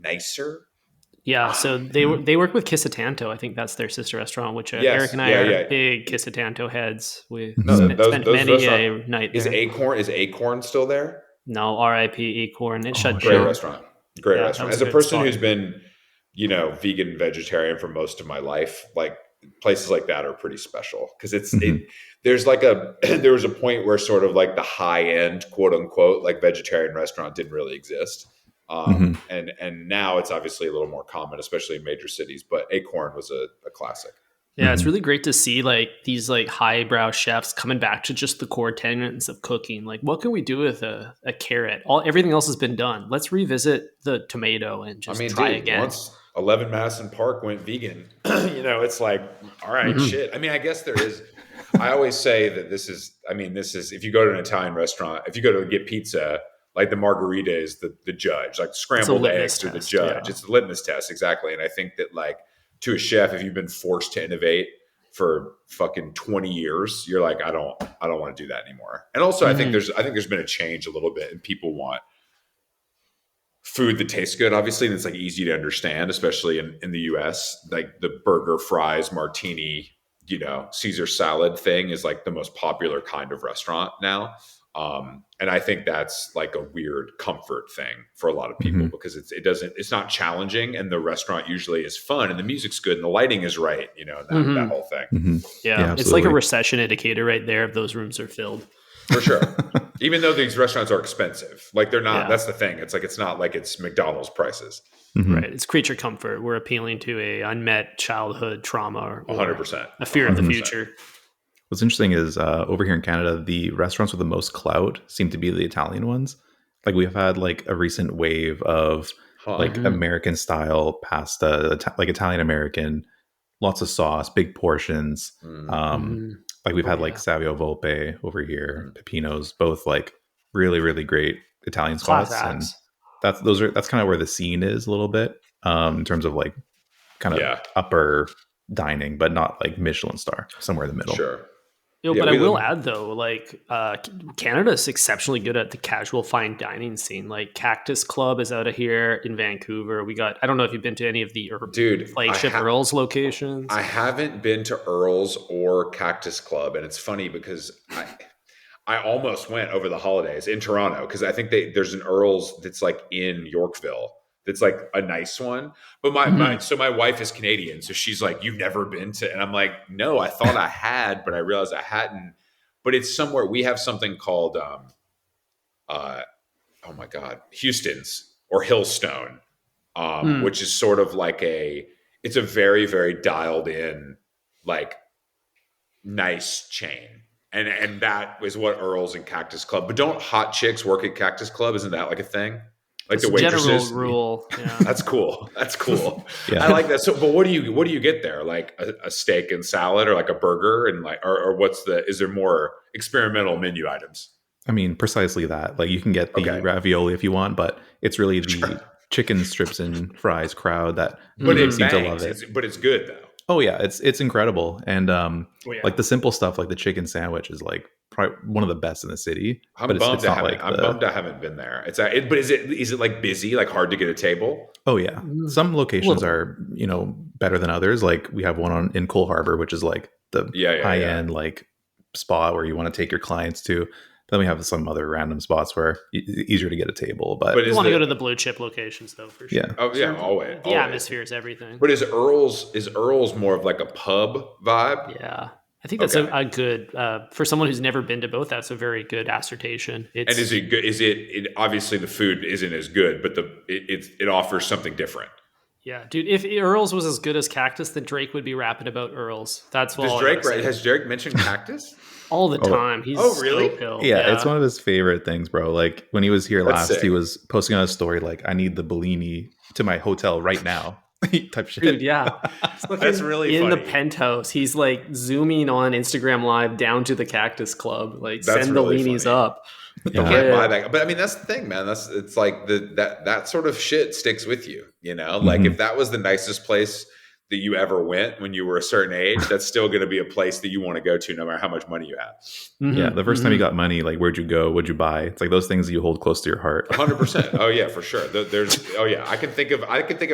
nicer? Yeah, so Hmm. they work with Kisatanto. I think that's their sister restaurant, which Eric Yes. and I Yeah. are Yeah. big Kisatanto heads. We No, Mhm. spent those many restaurant a night is there. Acorn still there? No, R.I.P. Acorn. It Oh shut Great down. shit. restaurant. Great Yeah, that restaurant. was As a a good person spot. who's been, vegan and vegetarian for most of my life, like places like that are pretty special because Hmm. there's like there was a point where sort of like the high end, quote unquote, like vegetarian restaurant didn't really exist. Hmm. And now it's obviously a little more common, especially in major cities, but Acorn was a classic. Yeah, it's Hmm. really great to see like these like highbrow chefs coming back to just the core tenets of cooking. Like, what can we do with a carrot? Everything else has been done. Let's revisit the tomato and I just mean, try dude, again. once 11 Madison Park went vegan, it's like, all right, Hmm. shit. I mean, I guess there is. I always say that this is, if you go to an Italian restaurant, if you go to get pizza, like the margarita is the judge, like It's a scrambled litmus eggs are the test. Yeah. judge. It's the litmus test, exactly. And I think that, like, to a chef, if you've been forced to innovate for fucking 20 years, you're like, I don't want to do that anymore. And also, Hmm. I think there's been a change a little bit, and people want food that tastes good, obviously, and it's like easy to understand, especially in the US. Like the burger, fries, martini, Caesar salad thing is like the most popular kind of restaurant now. And I think that's like a weird comfort thing for a lot of people Hmm. because it's not challenging, and the restaurant usually is fun, and the music's good, and the lighting is right, and that Hmm. whole thing. Hmm. Yeah, Yeah, it's like a absolutely. recession indicator right there if those rooms are filled. For sure. Even though these restaurants are expensive, like they're not. Yeah, That's the thing. It's like it's not like it's McDonald's prices. Hmm. right. It's creature comfort. We're appealing to a unmet childhood trauma A hundred or percent. a A fear of the hundred Mhm. percent. future. What's interesting is over here in Canada, the restaurants with the most clout seem to be the Italian ones. Like we've had like a recent wave of Huh. like Hmm. American style pasta, like Italian American, lots of sauce, big portions. Mm. Um, Hmm. like we've Oh had like yeah, Savio Volpe over here, Mm. Pepino's, both like really really great Italian class spots, and acts. that's kind of where the scene is a little bit in terms of like kind of Yeah. upper dining, but not like Michelin star, somewhere in the middle. Sure. But Yeah. I will add though, like Canada is exceptionally good at the casual fine dining scene. Like Cactus Club is out of here in Vancouver. We got I don't know if you've been to any of the Dude, flagship Earls locations. I haven't been to Earl's or Cactus Club, and it's funny because I almost went over the holidays in Toronto because I think there's an Earl's that's like in Yorkville that's like a nice one. But my wife is Canadian, so she's like, "You've never been to," and I'm like, "No, I thought I had, but I realized I hadn't." But it's somewhere we have something called uh, oh my god, Houston's or Hillstone, which is sort of like it's a very very dialed in like nice chain. And that is what Earl's and Cactus Club. But don't hot chicks work at Cactus Club? Isn't that like a thing? Like It's the a general waitresses? rule. Yeah. That's cool. That's cool. Yeah. I like that. So, but what do you get there? Like a steak and salad, or like a burger, and like, or is there more experimental menu items? I mean, precisely that. Like you can get the Okay. ravioli if you want, but it's really the chicken strips and fries crowd that But it seem to love bangs. it. But it's good though. Oh yeah, it's incredible, and yeah. like the simple stuff like the chicken sandwich is like probably one of the best in the city. I'm But bummed it's not like I'm bummed I haven't been there. But is it like busy? Like hard to get a table? Oh yeah, some locations are better than others. Like we have one in Cole Harbor, which is like the high end like spot where you want to take your clients to. Then we have some other random spots where easier to get a table. But you want to go to the blue chip locations though, for sure. Yeah. Oh yeah, always. The atmosphere is everything. But is Earl's more of like a pub vibe? Yeah. I think that's a good for someone who's never been to both. That's a very good assertion. And is it good? Obviously the food isn't as good, but it offers something different. Yeah, dude. If Earl's was as good as Cactus, then Drake would be rapping about Earl's. That's what. Has Drake mentioned Cactus? All the time. He's really? Yeah, it's one of his favorite things, bro. Like when he was here last, he was posting on his story like, "I need the Bellini to my hotel right now." Type shit. Dude, yeah. That's really in funny. the penthouse. He's like zooming on Instagram Live down to the Cactus Club. Like That's send really the weenies funny. up. You can't buy that. But I mean, that's the thing, man. It's like that sort of shit sticks with you. Like if that was the nicest place that you ever went when you were a certain age, that's still going to be a place that you want to go to no matter how much money you have. Yeah, the first time you got money, like where'd you go? What'd you buy? It's like those things that you hold close to your heart. 100%. Oh yeah, for sure. I can think of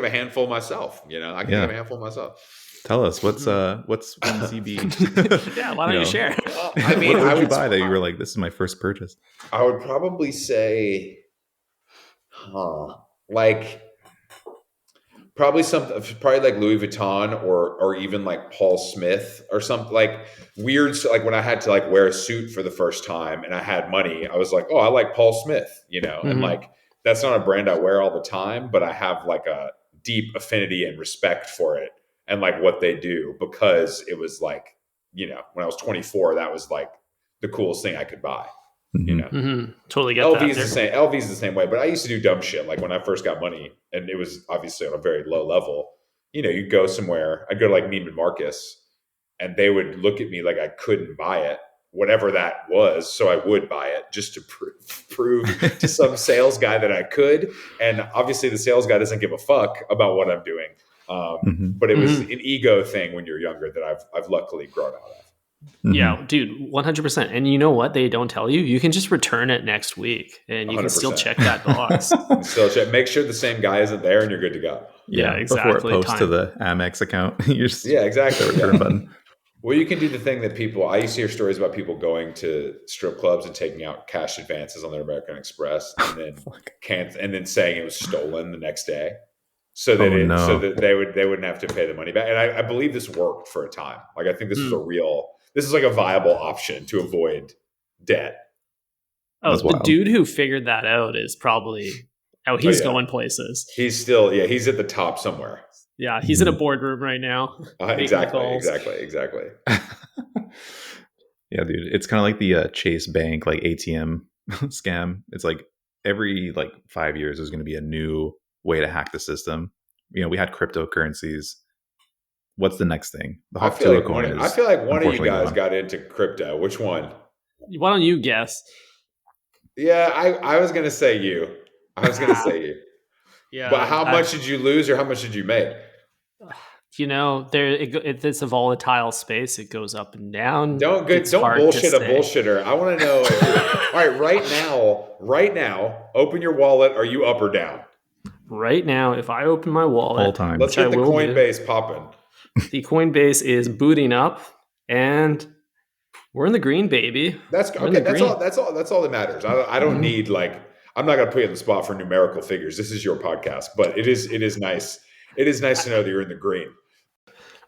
a handful myself. I can think of a handful myself. Tell us what's one CB. Yeah, why don't you share? I mean, what would you buy that you were like, this is my first purchase? I would probably say, like probably like Louis Vuitton or even like Paul Smith or something like weird. So like when I had to like wear a suit for the first time and I had money, I was like, oh, I like Paul Smith, and like that's not a brand I wear all the time, but I have like a deep affinity and respect for it and like what they do, because it was like, when I was 24, that was like the coolest thing I could buy. Totally get LV's that. LV's the same way, but I used to do dumb shit. Like when I first got money, and it was obviously on a very low level. You'd go somewhere. I'd go to like Neiman Marcus, and they would look at me like I couldn't buy it, whatever that was. So I would buy it just to prove to some sales guy that I could. And obviously, the sales guy doesn't give a fuck about what I'm doing. But it was an ego thing when you're younger that I've luckily grown out of. Yeah, dude, 100%. And you know what they don't tell you? You can just return it next week and you 100%. Can still check that box. Make sure the same guy isn't there and you're good to go. Yeah, exactly. Before it posts to the Amex account. Exactly. Return button. Well, you can do the thing that I used to hear stories about people going to strip clubs and taking out cash advances on their American Express and then saying it was stolen the next day. So that they wouldn't have to pay the money back. And I believe this worked for a time. Like I think this is like a viable option to avoid debt. Oh, the dude who figured that out is probably he's going places. He's still he's at the top somewhere. Yeah, he's in a boardroom right now. Exactly. Yeah, dude, it's kind of like the Chase Bank like ATM scam. It's like every 5 years there's going to be a new way to hack the system. We had cryptocurrencies. What's the next thing? The I feel like one of you guys got into crypto. Which one? Why don't you guess? Yeah, I was going to say you. Yeah. But how much did you lose or how much did you make? It's a volatile space. It goes up and down. Don't bullshit a bullshitter. I want to know. All right, right now, open your wallet. Are you up or down? Right now, if I open my wallet, all time. Let's get the Coinbase popping. The Coinbase is booting up, and we're in the green, baby. That's okay. That's all that matters. I don't need I'm not going to put you on the spot for numerical figures. This is your podcast, but it is nice. It is nice to know that you're in the green.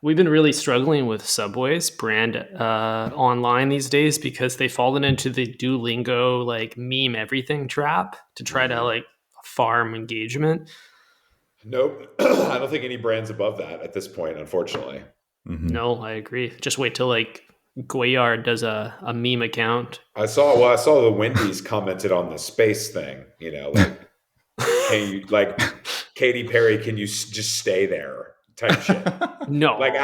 We've been really struggling with Subway's brand online these days because they've fallen into the Duolingo like meme everything trap to try to like farm engagement. Nope. I don't think any brand's above that at this point, unfortunately. No, I agree. Just wait till like Goyard does a meme account. I saw the Wendy's commented on the space thing, like, can you, like, Katy Perry, can you just stay there type shit. No. Like,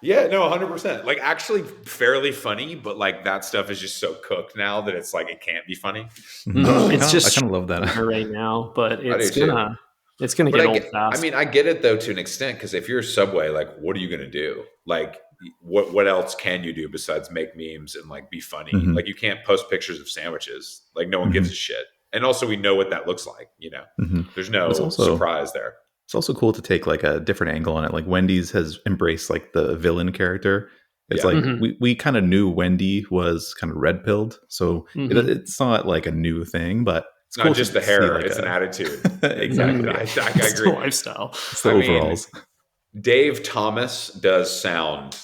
yeah, no, 100%. Like, actually fairly funny, but like that stuff is just so cooked now that it's like, it can't be funny. It's just I kind of love that right now, but it's But gonna get old fast. I mean, I get it though to an extent, because if you're Subway, like, what are you gonna do? Like, what else can you do besides make memes and like be funny? Like, you can't post pictures of sandwiches. Like, no one gives a shit. And also, we know what that looks like. There's no surprise there. It's also cool to take like a different angle on it. Like Wendy's has embraced like the villain character. It's like we kind of knew Wendy was kind of red pilled, so it's not like a new thing, but it's not just the hair; it's an attitude. Exactly, I agree. It's the lifestyle. It's the overalls. Dave Thomas does sound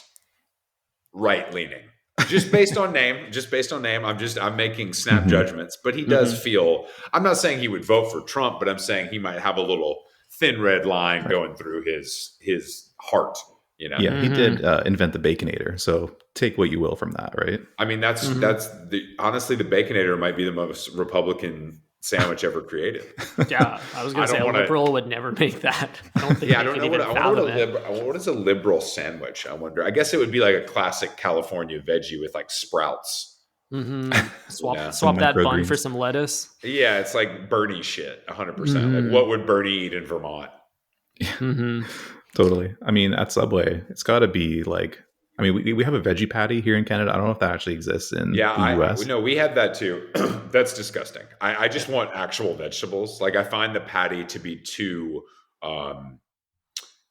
right leaning, just based on name. I'm making snap judgments, but he does feel. I'm not saying he would vote for Trump, but I'm saying he might have a little thin red line going through his heart. Yeah, he did invent the Baconator, so take what you will from that, right? I mean, honestly, the Baconator might be the most Republican sandwich ever created. Yeah, I was going to say a liberal would never make that. I don't think. Yeah, I don't know what is a liberal sandwich. I wonder. I guess it would be like a classic California veggie with like sprouts. Swap that bun for some lettuce. Yeah, it's like Bernie shit, 100%. Like, what would Bernie eat in Vermont? Totally. I mean, at Subway, it's got to be like. I mean, we have a veggie patty here in Canada. I don't know if that actually exists in the US. No, we have that too. That's disgusting. I just want actual vegetables. Like, I find the patty to be too.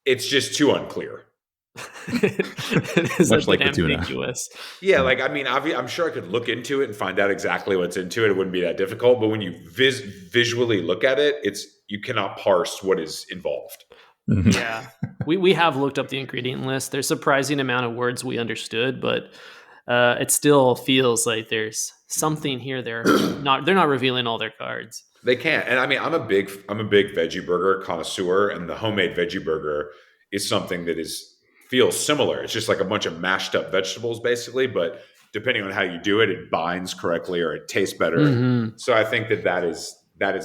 It's just too unclear. It is much like the ambiguous. tuna. Yeah, like, I mean, I'm sure I could look into it and find out exactly what's into it. It wouldn't be that difficult. But when you visually look at it, you cannot parse what is involved. Yeah, we have looked up the ingredient list. There's a surprising amount of words we understood, but it still feels like there's something here. They're not revealing all their cards. They can't. And I mean, I'm a big veggie burger connoisseur, and the homemade veggie burger is something that feels similar. It's just like a bunch of mashed up vegetables, basically, but depending on how you do it, it binds correctly or it tastes better. So I think that is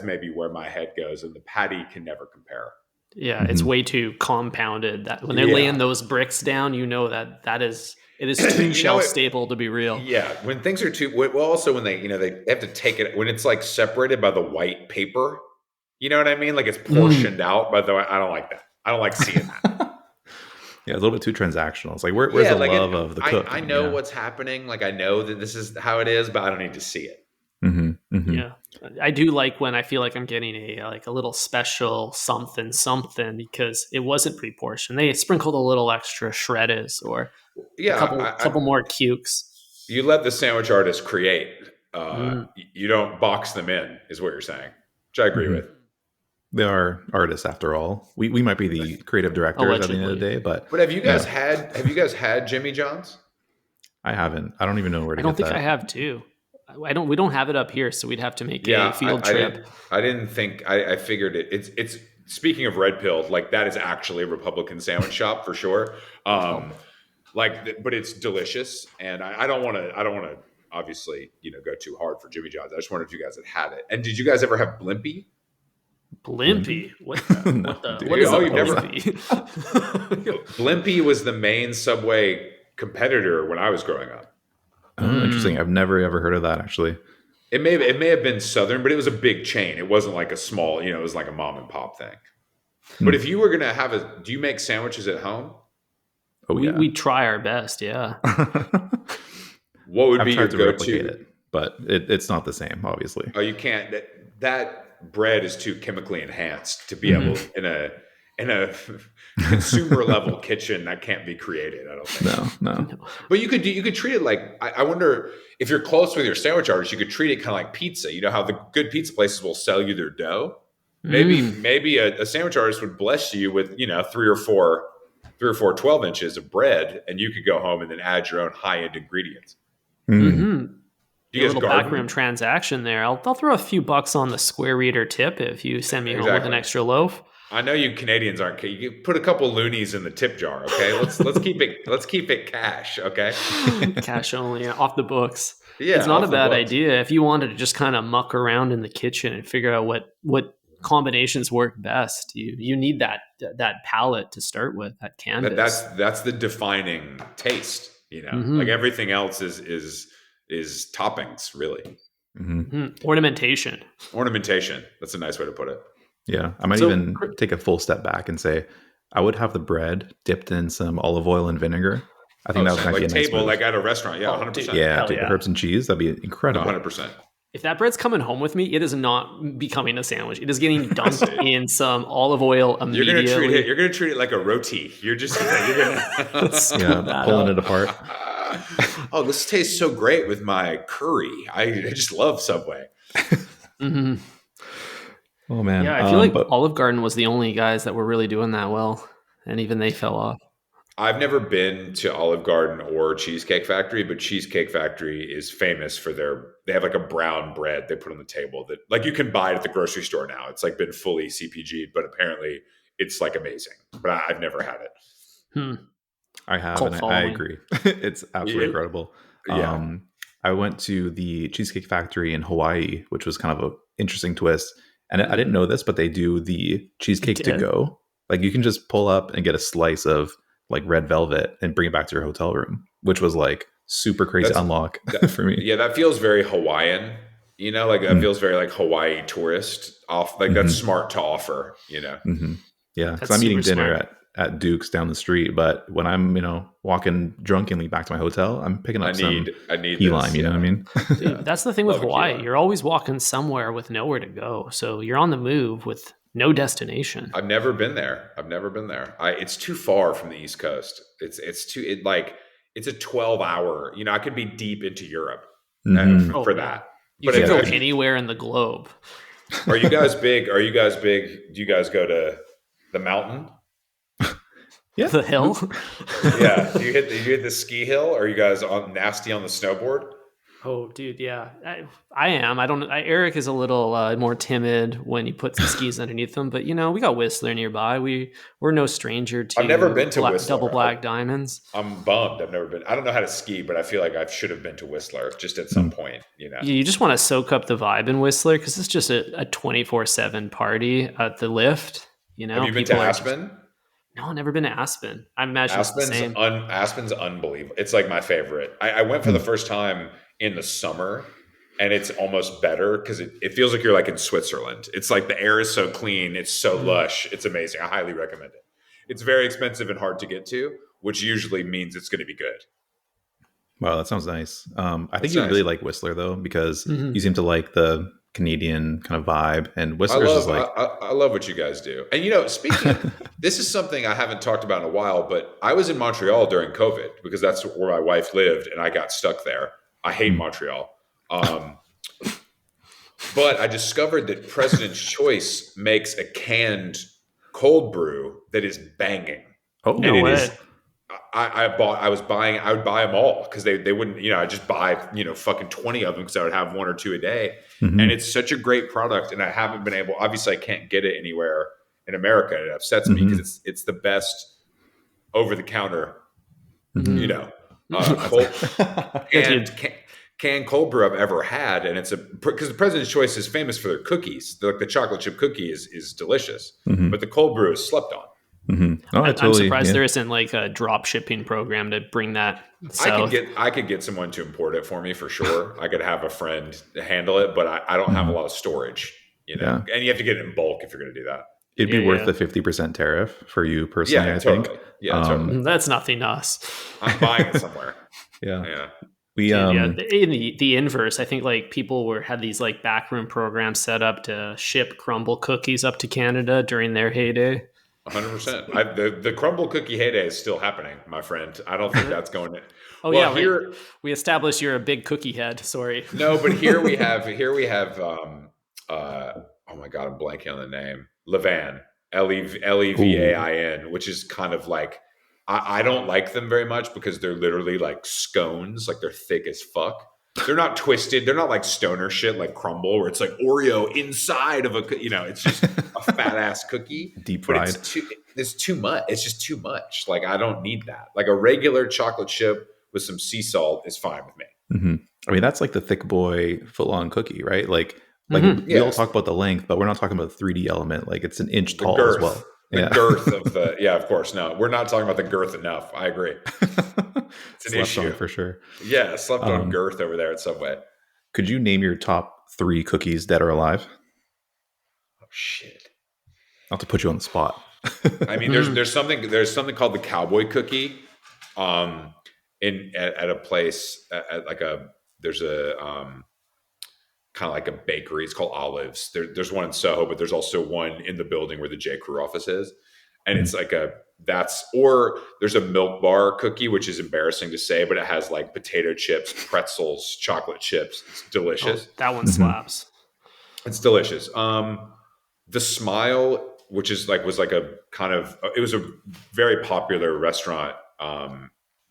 maybe where my head goes, and the patty can never compare. Yeah, it's way too compounded. That when they're laying those bricks down, it is too shelf stable to be real. Yeah, when things are too well, also when they have to take it when it's like separated by the white paper. You know what I mean? Like, it's portioned out. By the way, I don't like that. I don't like seeing that. Yeah, it's a little bit too transactional. It's like where's the love of the cook? I know what's happening. Like, I know that this is how it is, but I don't need to see it. Yeah, I do like when I feel like I'm getting a little special something because it wasn't pre-portioned. They sprinkled a little extra shredders or a couple more cukes. You let the sandwich artist create. You don't box them in, is what you're saying, which I agree with. They are artists after all. We might be the creative directors at the end of the day, but have you guys had Jimmy John's? I haven't. I don't even know where to get that. I don't think I have too. We don't have it up here, so we'd have to make a field trip. I didn't think. I figured it. It's speaking of red pilled, like, that is actually a Republican sandwich shop for sure. But it's delicious, and I don't want to obviously go too hard for Jimmy John's. I just wondered if you guys had it. And did you guys ever have Blimpie? Blimpie? What is Blimpie? Blimpie was the main Subway competitor when I was growing up. Oh, interesting. I've never ever heard of that, actually. It may have been Southern, but it was a big chain. It wasn't like a small, it was like a mom and pop thing. But if you were going to do you make sandwiches at home? Oh, yeah. We try our best, yeah. What would be your go-to? It, but it's not the same, obviously. Oh, you can't. That bread is too chemically enhanced to be able in a consumer level kitchen that can't be created. I don't think. No. No. But you could treat it like I wonder if you're close with your sandwich artist, you could treat it kind of like pizza. You know how the good pizza places will sell you their dough. Maybe a sandwich artist would bless you with three or four 12 inches of bread, and you could go home and then add your own high end ingredients. Mm-hmm. Do A you guys little garden? backroom transaction there. I'll throw a few bucks on the square reader tip if you send me home with an Exactly. extra loaf. I know you Canadians aren't. You can put a couple loonies in the tip jar. Okay, let's keep it cash. Okay. Cash only, off the books. It's Yeah, not a off the bad books. idea if you wanted to just kind of muck around in the kitchen and figure out what combinations work best. You need that palette to start with, that canvas. That's the defining taste. You know, like Mm-hmm. everything else is toppings, really. Mm-hmm. Ornamentation. Ornamentation. That's a nice way to put it. Yeah, I might So, even take a full step back and say I would have the bread dipped in some olive oil and vinegar. I think Oh, that so might be like a nice table, move. like at a restaurant. Yeah, oh, 100%. dude, Yeah, hell dude, the yeah. herbs and cheese, that'd be No, incredible. 100%. If that bread's coming home with me, it is not becoming a sandwich. It is getting dunked in some olive oil immediately. You're gonna treat it like a roti. You're just you're gonna Scoop Yeah, that pulling up. it apart. oh, this tastes so great with my curry. I just love Subway. Mm-hmm. Oh man, Yeah, I feel like but Olive Garden was the only guys that were really doing that well, and even they fell off. I've never been to Olive Garden or Cheesecake Factory, but Cheesecake Factory is famous for they have like a brown bread they put on the table that like you can buy it at the grocery store now. It's like been fully CPG'd, but apparently it's like amazing. But I've never had it. Hmm. I have, Cult and I following. agree. It's absolutely Yeah. incredible. Yeah. I went to the Cheesecake Factory in Hawaii, which was kind of an interesting twist. And I didn't know this, but they do the cheesecake to did? go. Like you can just pull up and get a slice of like red velvet and bring it back to your hotel room, which was like super crazy That's unlock for me. yeah, that feels very Hawaiian. You know, like that Mm, feels very like Hawaii tourist off. Like that's mhm, smart to offer. You know, mhm. Yeah, because That's I'm eating super dinner smart. at Duke's down the street, but when I'm walking drunkenly back to my hotel, I'm picking up some I need key this. lime. You know what I mean? Yeah, Dude, that's the thing with love a key Hawaii. lime. You're always walking somewhere with nowhere to go. So you're on the move with no destination. I've never been there. I've never been there. It's too far from the East Coast. It's a 12-hour. You know, I could be deep into Europe Mhm. Oh, for yeah. that. You But can go if you, anywhere in the globe. are you guys big? Are you guys big? Do you guys go to the mountain? Yeah. The hill? Yeah. Do you hit the ski hill? Are you guys nasty on the snowboard? Oh, dude, yeah. I am. I don't. Eric is a little more timid when you put some skis underneath him, but we got Whistler nearby. We're no stranger I've never to been to double Whistler. black diamonds. I'm bummed. I've never been. I don't know how to ski, but I feel like I should have been to Whistler just at some Mm. point. You know. You just want to soak up the vibe in Whistler because it's just a 24/7 party at the lift. Have you been to People are just- Aspen? no, I've never been to Aspen. I imagine it's the same. Aspen's unbelievable. It's like my favorite. I went for the first time in the summer, and it's almost better because it feels like you're like in Switzerland. It's like the air is so clean, it's so lush, it's amazing. I highly recommend it. It's very expensive and hard to get to, which usually means it's going to be good. Wow, that sounds nice. I think It's you nice. really like Whistler though, because Mhm. you seem to like the Canadian kind of vibe, and I Whistler's is love like, I love what you guys do. And speaking of this is something I haven't talked about in a while, but I was in Montreal during COVID because that's where my wife lived and I got stuck there. I hate Montreal. But I discovered that President's Choice makes a canned cold brew that is banging. oh, And No it way. is I would buy them all because they wouldn't, I just buy, fucking 20 of them because I would have one or two a day. Mhm. And it's such a great product. And I haven't been able, obviously I can't get it anywhere in America. It upsets me because it's the best over the counter, Mhm. cold Yeah, dude. canned cold brew I've ever had. And because the President's Choice is famous for their cookies. The chocolate chip cookie is delicious, Mhm. but the cold brew is slept on. Mhm. Oh, I I'm totally. surprised Yeah. there isn't like a drop shipping program to bring that I could south. get someone to import it for me for sure. I could have a friend handle it, but I don't have a lot of storage, Yeah. and you have to get it in bulk if you're going to do that. It'd be Yeah, worth yeah. the 50% tariff for you personally, Yeah, I totally. think. Yeah, totally. That's nothing to us. I'm buying it somewhere. Yeah. Yeah. We Dude, yeah, in the inverse, I think like people had these like backroom programs set up to ship crumble cookies up to Canada during their heyday. 100%. The crumble cookie heyday is still happening, my friend. I don't Is think it? that's going to. Oh Well, yeah, wait. here We established you're a big cookie head. Sorry. no, but here we have oh my god, I'm blanking on the name. Levan, Ooh. Levain, which is kind of like I don't like them very much because they're literally like scones, like they're thick as fuck. They're not twisted. They're not like stoner shit like crumble where it's like Oreo inside of it's just a fat ass cookie. Deep But fried. it's too much. It's just too much. Like I don't need that. Like a regular chocolate chip with some sea salt is fine with me. Hmm. I mean, that's like the thick boy foot-long cookie, right? Like Mhm. we all Yes. talk about the length, but we're not talking about the 3D element. Like it's an inch The tall as girth, well. the Yeah. girth of the yeah, of course. No, we're not talking about the girth enough. I agree. It's an Slept on issue. for sure. Yeah, slept on Um, girth over there at Subway. could you name your top 3 cookies dead or alive? Oh shit. Not to put you on the spot. I mean, there's Mhm. there's something called the cowboy cookie, um, at a place at like a there's a kind of like a bakery. It's called Olives. There's one in Soho, but there's also one in the building where the J. Crew office is. And it's like or there's a Milk Bar cookie, which is embarrassing to say, but it has like potato chips, pretzels, chocolate chips. It's Oh, delicious. that one Mhm. slaps. It's delicious. The Smile, which is like was like a kind of it was a very popular restaurant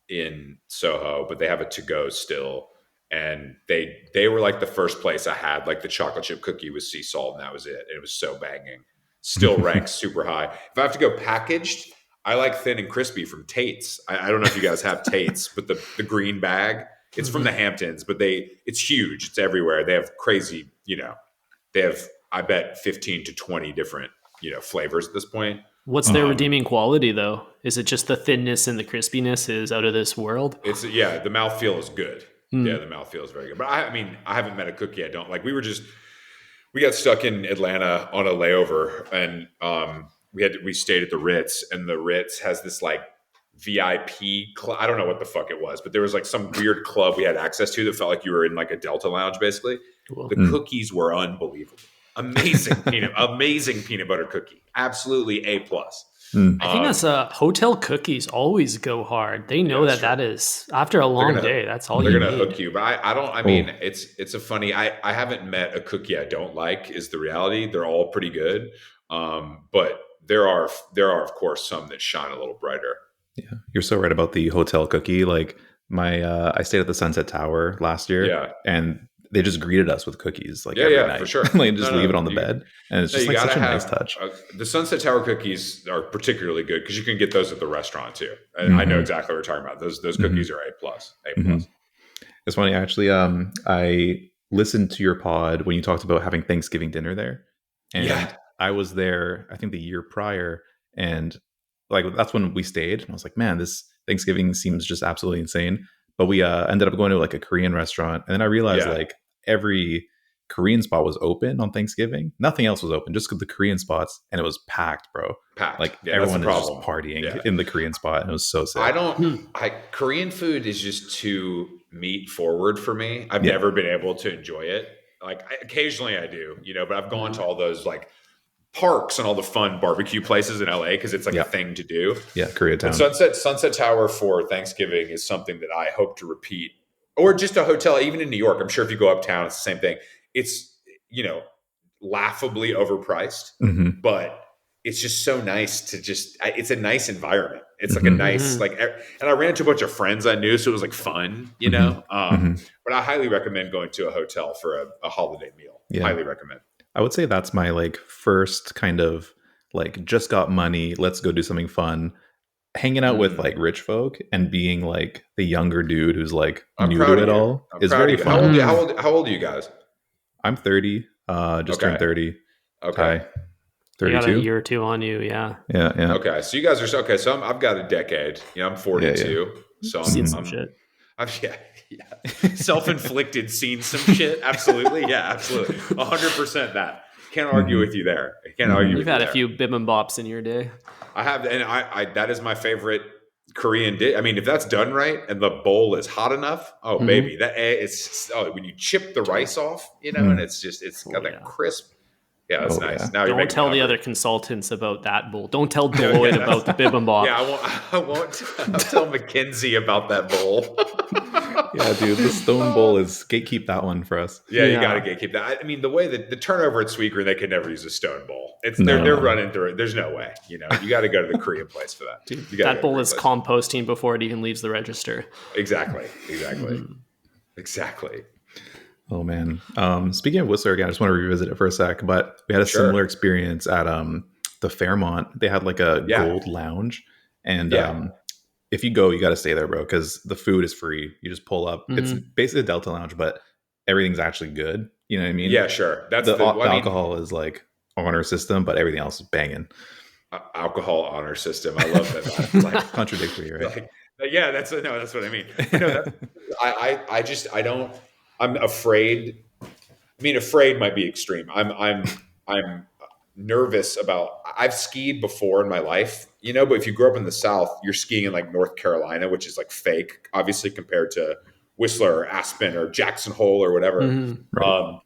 in Soho, but they have a to go still, and they were like the first place I had like the chocolate chip cookie with sea salt, and that was it. It was so banging. Still ranks super high. If I have to go packaged, I like thin and crispy from Tate's. I don't know if you guys have Tate's, but the green bag. It's from Mhm. the Hamptons, but it's huge. It's everywhere. They have crazy, they have I bet 15 to 20 different, flavors at this point. What's their Um, redeeming quality though? Is it just the thinness and the crispiness is out of this world? it's yeah, the mouthfeel is good. Yeah, Mm. the mouthfeel is very good. But I mean, I haven't met a cookie I don't like. We got stuck in Atlanta on a layover, and we stayed at the Ritz, and the Ritz has this like VIP club. I don't know what the fuck it was, but there was like some weird club we had access to that felt like you were in like a Delta lounge, basically. Cool. The cookies were unbelievable. Amazing peanut butter cookie. Absolutely A plus. Mm. I think that's hotel cookies always go hard. They Yeah, know that's that true. that is after a They're long gonna day. That's all they're you gonna need. hook you. But I don't. I Oh, mean, it's a funny. I haven't met a cookie I don't like. Is the reality? They're all pretty good. But there are of course some that shine a little brighter. yeah. You're so right about the hotel cookie. Like I stayed at the Sunset Tower last year, Yeah, and they just greeted us with cookies like yeah, every yeah, for night. sure. Like No, just leave it no, on the bed, and it's just you like gotta such a nice have touch. the Sunset Tower cookies are particularly good because you can get those at the restaurant too. And I know Hmm. exactly what you're talking about. Those Hmm. cookies are A plus, A Hmm. plus. It's funny actually. I listened to your pod when you talked about having Thanksgiving dinner there, Yeah, and I was there. I think the year prior, and like that's when we stayed. And I was like, man, this Thanksgiving seems just absolutely insane. But we ended up going to like a Korean restaurant, and then I realized yeah, like every Korean spot was open on Thanksgiving. Nothing else was open, just the Korean spots, and it was packed, bro. packed. Like Yeah, that's the everyone is just problem. partying Yeah, in the Korean spot, and it was so I sick. don't. Hmm. Korean food is just too meat forward for me. I've Yeah, never been able to enjoy it. Like occasionally I do, but I've gone Mhm. to all those like parks and all the fun barbecue places in LA because it's like a yeah, thing to do. yeah. But Koreatown. Sunset Tower for Thanksgiving is something that I hope to repeat, or just a hotel, even in New York. I'm sure if you go uptown, it's the same thing. It's laughably overpriced, Hmm. but it's just so nice to it's a nice environment. It's like a Hmm. nice Mhm. and I ran into a bunch of friends I knew, so it was like fun, Hmm. Hmm. but I highly recommend going to a hotel for a holiday meal. Yeah. Highly recommend. I would say that's my like first kind of like just got money, let's go do something fun. Hanging out with Mm. like rich folk and being like the younger dude who's like I'm new proud to of it you. all I'm is proud very of you. How old? fun. How Mhm. old? How old are you guys? I'm 30, just turned Okay. 30. Okay. Ty, You got a 32. year or two on you, yeah. Yeah, yeah. Okay. So you guys are okay. So I've got a decade. I'm Yeah, yeah. 42. So Seen Mhm. some shit. Yeah, yeah. Self-inflicted, seen some shit. Absolutely. Yeah, absolutely. 100% that. Can't argue Mhm. with you there. I can't Mhm. argue You've with you had a there. few bib and bops in your day. I have, and I that is my favorite Korean dish. I mean, if that's done right and the bowl is hot enough, oh Mhm. baby, that it's when you chip the rice off, and Mm. it's Oh got that yeah. crisp. Yeah, that's Oh nice. yeah. Now you're Don't making me tell the hungry. other consultants about that bowl. Don't tell Yeah, Deloitte about the bibimbap. yeah, I won't. I won't. I'll tell McKinsey about that bowl. Yeah, dude, the stone bowl is gatekeep that one for us. Yeah, you got to Yeah. keep that. I mean, the way that the turnover at Sweetgreen, they could never use a stone bowl. It's they're No. running through it. There's no way. You got to go to the Korean place for that. Dude, You got to that go to the bowl Korean is place. composting before it even leaves the register. Exactly. Mhm. Exactly. Oh man. Speaking of Whistler again, I just want to revisit it for a sec, but we had a Sure. similar experience at the Fairmont. They had like a Yeah. gold lounge, and Yeah. if you go, you got to stay there, bro, because the food is free. You just pull up. It's Mhm. basically a Delta lounge, but everything's actually good. You know what I mean? Yeah. Sure. That's The, the. the I mean, alcohol is like honor system, but everything else is banging. alcohol honor system. I love that. Like, Contradictory, right? yeah. That's what I mean. But no, I just I don't. I'm afraid. I mean, afraid might be extreme. I'm nervous about. I've skied before in my life, but if you grew up in the South, you're skiing in like North Carolina, which is like fake, obviously compared to Whistler or Aspen or Jackson Hole or whatever. Mhm. Right.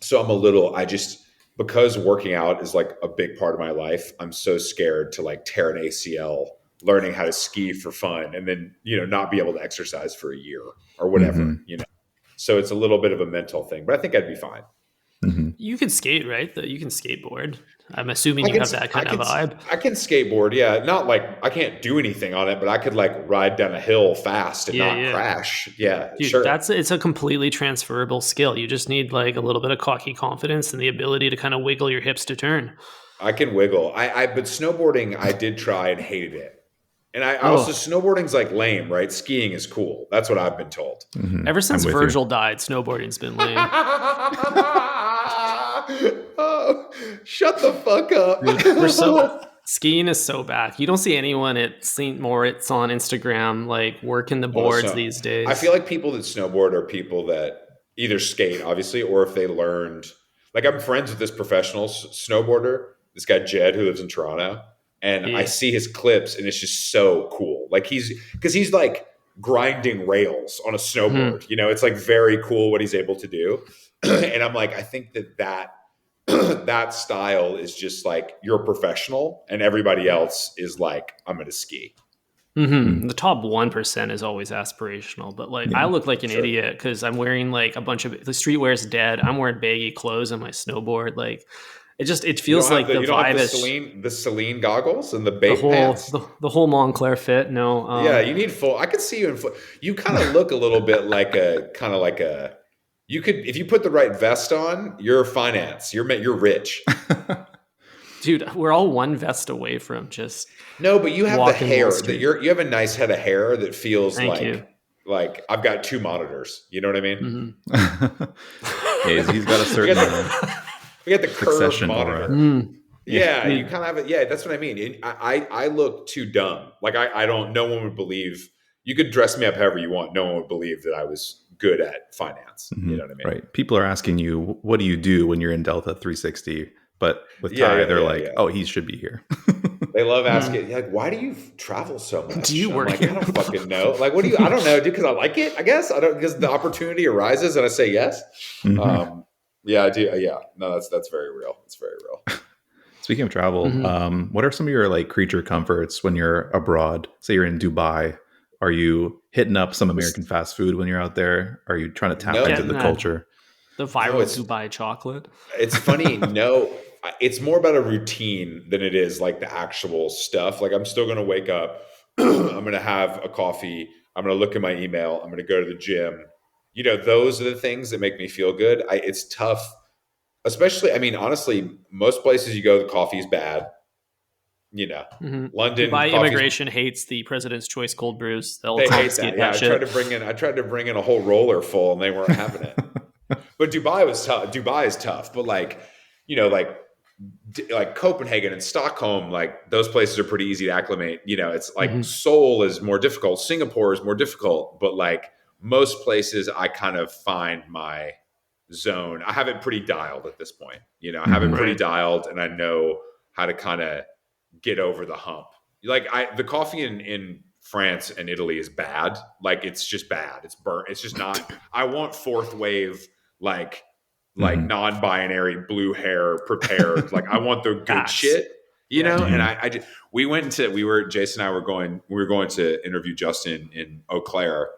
So I'm a little. I just because working out is like a big part of my life. I'm so scared to like tear an ACL learning how to ski for fun and then not be able to exercise for a year or whatever. Mhm. So it's a little bit of a mental thing, but I think I'd be fine. Mhm. You can skate, right? You can skateboard. I'm assuming I you can, have that I kind of can, vibe. I can skateboard. Yeah. Not like I can't do anything on it, but I could like ride down a hill fast and Yeah, not yeah. crash. Yeah. Dude, Sure. it's a completely transferable skill. You just need like a little bit of cocky confidence and the ability to kind of wiggle your hips to turn. I can wiggle. But snowboarding, I did try and hated it. And I also, Oh, snowboarding's like lame, right? Skiing is cool. That's what I've been told. Mhm. ever I'm since with you. Virgil died, snowboarding's been lame. Oh, shut the fuck up. Dude, skiing is so back. You don't see anyone at St. Moritz on Instagram like working the Oh, boards so these I feel days. like people that snowboard are people that either skate, obviously, or if they learned. Like I'm friends with this professional snowboarder, this guy Jed who lives in Toronto, and I Yeah. see his clips, and it's just so cool. Like he's like grinding rails on a Mhm. snowboard. It's like very cool what he's able to do, and I'm like, I think that that style is just like you're a professional, and everybody else is like, I'm going to ski. Mm-hmm. Mm. The top 1% is always aspirational, but like I Yeah. look like an Sure. idiot because I'm wearing like a bunch of the streetwear's dead. I'm wearing baggy clothes on my snowboard. Like it You feels don't have like the the you don't have vibe is the Celine goggles and the the bait whole pants. the whole Montclair fit. No, Yeah, you need full. I could see you in full. You kind of look a little bit like a. You could if you put the right vest on. You're finance. You're rich. dude, we're all one vest away from just No, but you have the walking Wall hair that Street. you have a nice head of hair that feels Thank you. like I've got two monitors. You know what I mean? Mm-hmm. Yeah, he's got a We certain got the curved succession monitor. aura. Mm. Yeah, Dude. you kind of have it. Yeah, that's what I mean. And I look too dumb. Like I don't. No one would believe. You could dress me up however you want. No one would believe that I was good at finance. You know what I mean? Right. People are asking you, what do you do when you're in Delta 360? But with Yeah, Ty, yeah, they're yeah, like, yeah. oh, he should be here. They love Mm. asking, like, why do you travel so much? Do you I'm work like, here? I don't fucking know. Like, what do you? I don't know, dude. Because I like it. I guess I don't. Because the opportunity arises, and I say yes. Mhm. Yeah, I do. Yeah, no, that's very real. It's very real. Speaking of travel, Mhm. what are some of your like creature comforts when you're abroad? Say you're in Dubai. Are you hitting up some American fast food when you're out there? Are you trying to tap No, into Getting the that culture? the no, viral Dubai chocolate. it's funny. No, it's more about a routine than it is like the actual stuff. Like I'm still going to wake up. I'm going to have a coffee. I'm going to look at my email. I'm going to go to the gym. Those are the things that make me feel good. It's tough, especially. I mean, honestly, most places you go, the coffee's bad. Mm-hmm. London Dubai coffee's immigration hates the President's Choice cold brews. They'll they hate that. confiscate Yeah, that shit. I tried to bring in a whole roller full, and they weren't having it. But Dubai was tough. Dubai is tough, but like Copenhagen and Stockholm, like those places are pretty easy to acclimate. It's like Mhm. Seoul is more difficult, Singapore is more difficult, but like most places, I kind of find my zone. I have it pretty dialed at this point. I have it Mhm. pretty Right. dialed, and I know how to kind of get over the hump. Like the coffee in France and Italy is bad. Like it's just bad. It's burnt. It's just not. I want fourth wave, like like non-binary, blue hair, prepared. Like I want the good Facts. shit, you Yeah. know. And I just, Jason and I we were going to interview Justin in Eau Claire.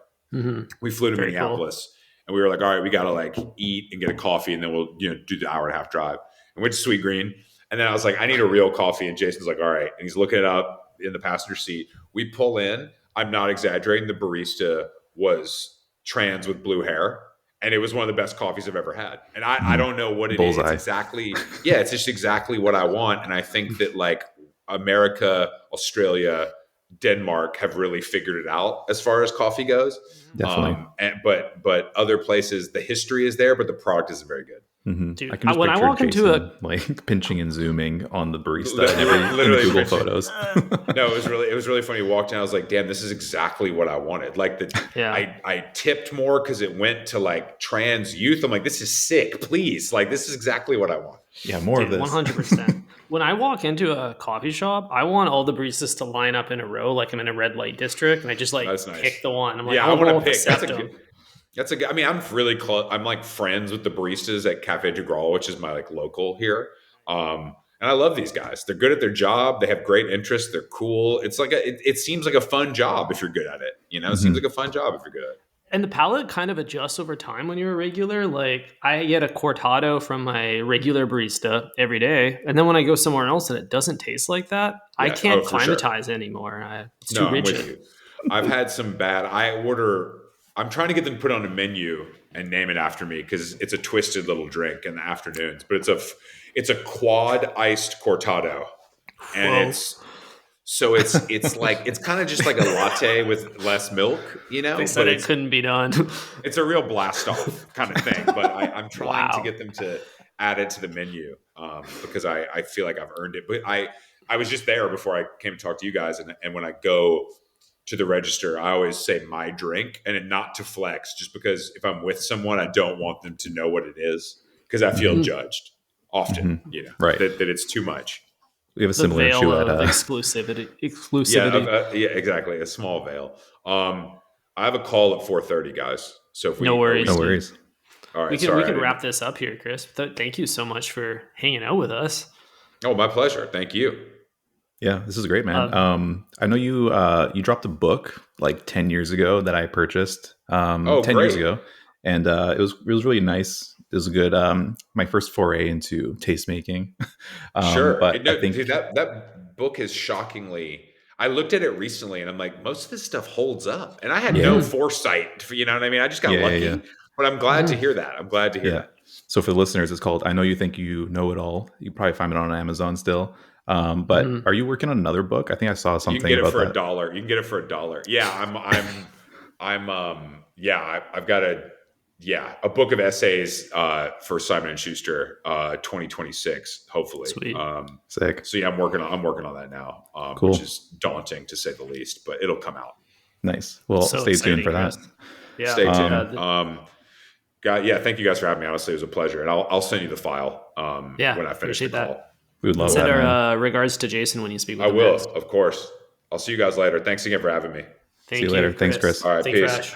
We flew to Very cool. Minneapolis, and we were like, all right, we got to like eat and get a coffee, and then we'll do the hour and a half drive. And went to Sweet Green, and then I was like, I need a real coffee, and Jason's like, all right, and he's looking it up in the passenger seat. We pull in. I'm not exaggerating. The barista was trans with blue hair, and it was one of the best coffees I've ever had. And I don't know what it is. Bullseye. It's exactly, it's just exactly what I want. And I think that like America, Australia, Denmark have really figured it out as far as coffee goes. Definitely. But other places, the history is there, but the product isn't very good. Dude, I can just when I picture walk into Jason, like pinching and zooming on the barista Literally in Google pinching. Photos. No, it was really funny. You walked in, I was like, damn, this is exactly what I wanted. Like I tipped more because it went to like trans youth. I'm like, this is sick. Please, like this is exactly what I want. Yeah, more of this. 100%. When I walk into a coffee shop, I want all the baristas to line up in a row, like I'm in a red light district, and I just like That's nice. pick the one. I'm like, Yeah, I I'll want roll to with pick. the septum. That's a good. I mean, I'm really close. I'm like friends with the baristas at Cafe de Graal, which is my like local here. And I love these guys. They're good at their job. They have great interests. They're cool. It's like it seems like a fun job if you're good at it. It seems like a fun job if you're good at it. And the palate kind of adjusts over time when you're a regular. Like I get a cortado from my regular barista every day, and then when I go somewhere else and it doesn't taste like that, I can't climatize anymore. It's too rigid. I'm with you. I've had some bad. I'm trying to get them put on a menu and name it after me because it's a twisted little drink in the afternoons. But it's a quad iced cortado, and it's like it's kind of just like a latte with less milk, They said it couldn't be done. It's a real blast off kind of thing. But I'm trying to get them to add it to the menu because I feel like I've earned it. But I was just there before I came to talk to you guys, and when I go to the register, I always say my drink and not to flex, just because if I'm with someone, I don't want them to know what it is because I feel judged often, right? That it's too much. We have a similar issue at exclusivity. Yeah, exactly. A small veil. I have a call at 4:30, guys. So if no worries. All right, we can wrap this up here, Chris. Thank you so much for hanging out with us. Oh, my pleasure. Thank you. Yeah, this is great, man. I know you dropped a book like 10 years ago that I purchased 10 years ago, and it was really nice. It was good. My first foray into tastemaking. Sure, but I think dude, that book is shockingly. I looked at it recently, and I'm like, most of this stuff holds up, and I had no foresight. You know what I mean? I just got lucky. Yeah. But I'm glad to hear that. I'm glad to hear that. So for the listeners, it's called "I Know You Think You Know It All." You probably find it on Amazon still. But are you working on another book? I think I saw something. You can get it about for that. $1. You can get it for $1. Yeah, I've got a book of essays for Simon & Schuster 2026, hopefully. Sweet. Sick. So yeah, I'm working on that now, cool. Which is daunting to say the least, but it'll come out. Nice. Well, stay tuned for that. Yeah. Stay tuned. Thank you guys for having me. Honestly, it was a pleasure, and I'll send you the file when I finish the call. That. We would love Send that. Send our regards to Jason when you speak with him. I will, of course. I'll see you guys later. Thanks again for having me. See you later. Thanks, Chris. All right, peace.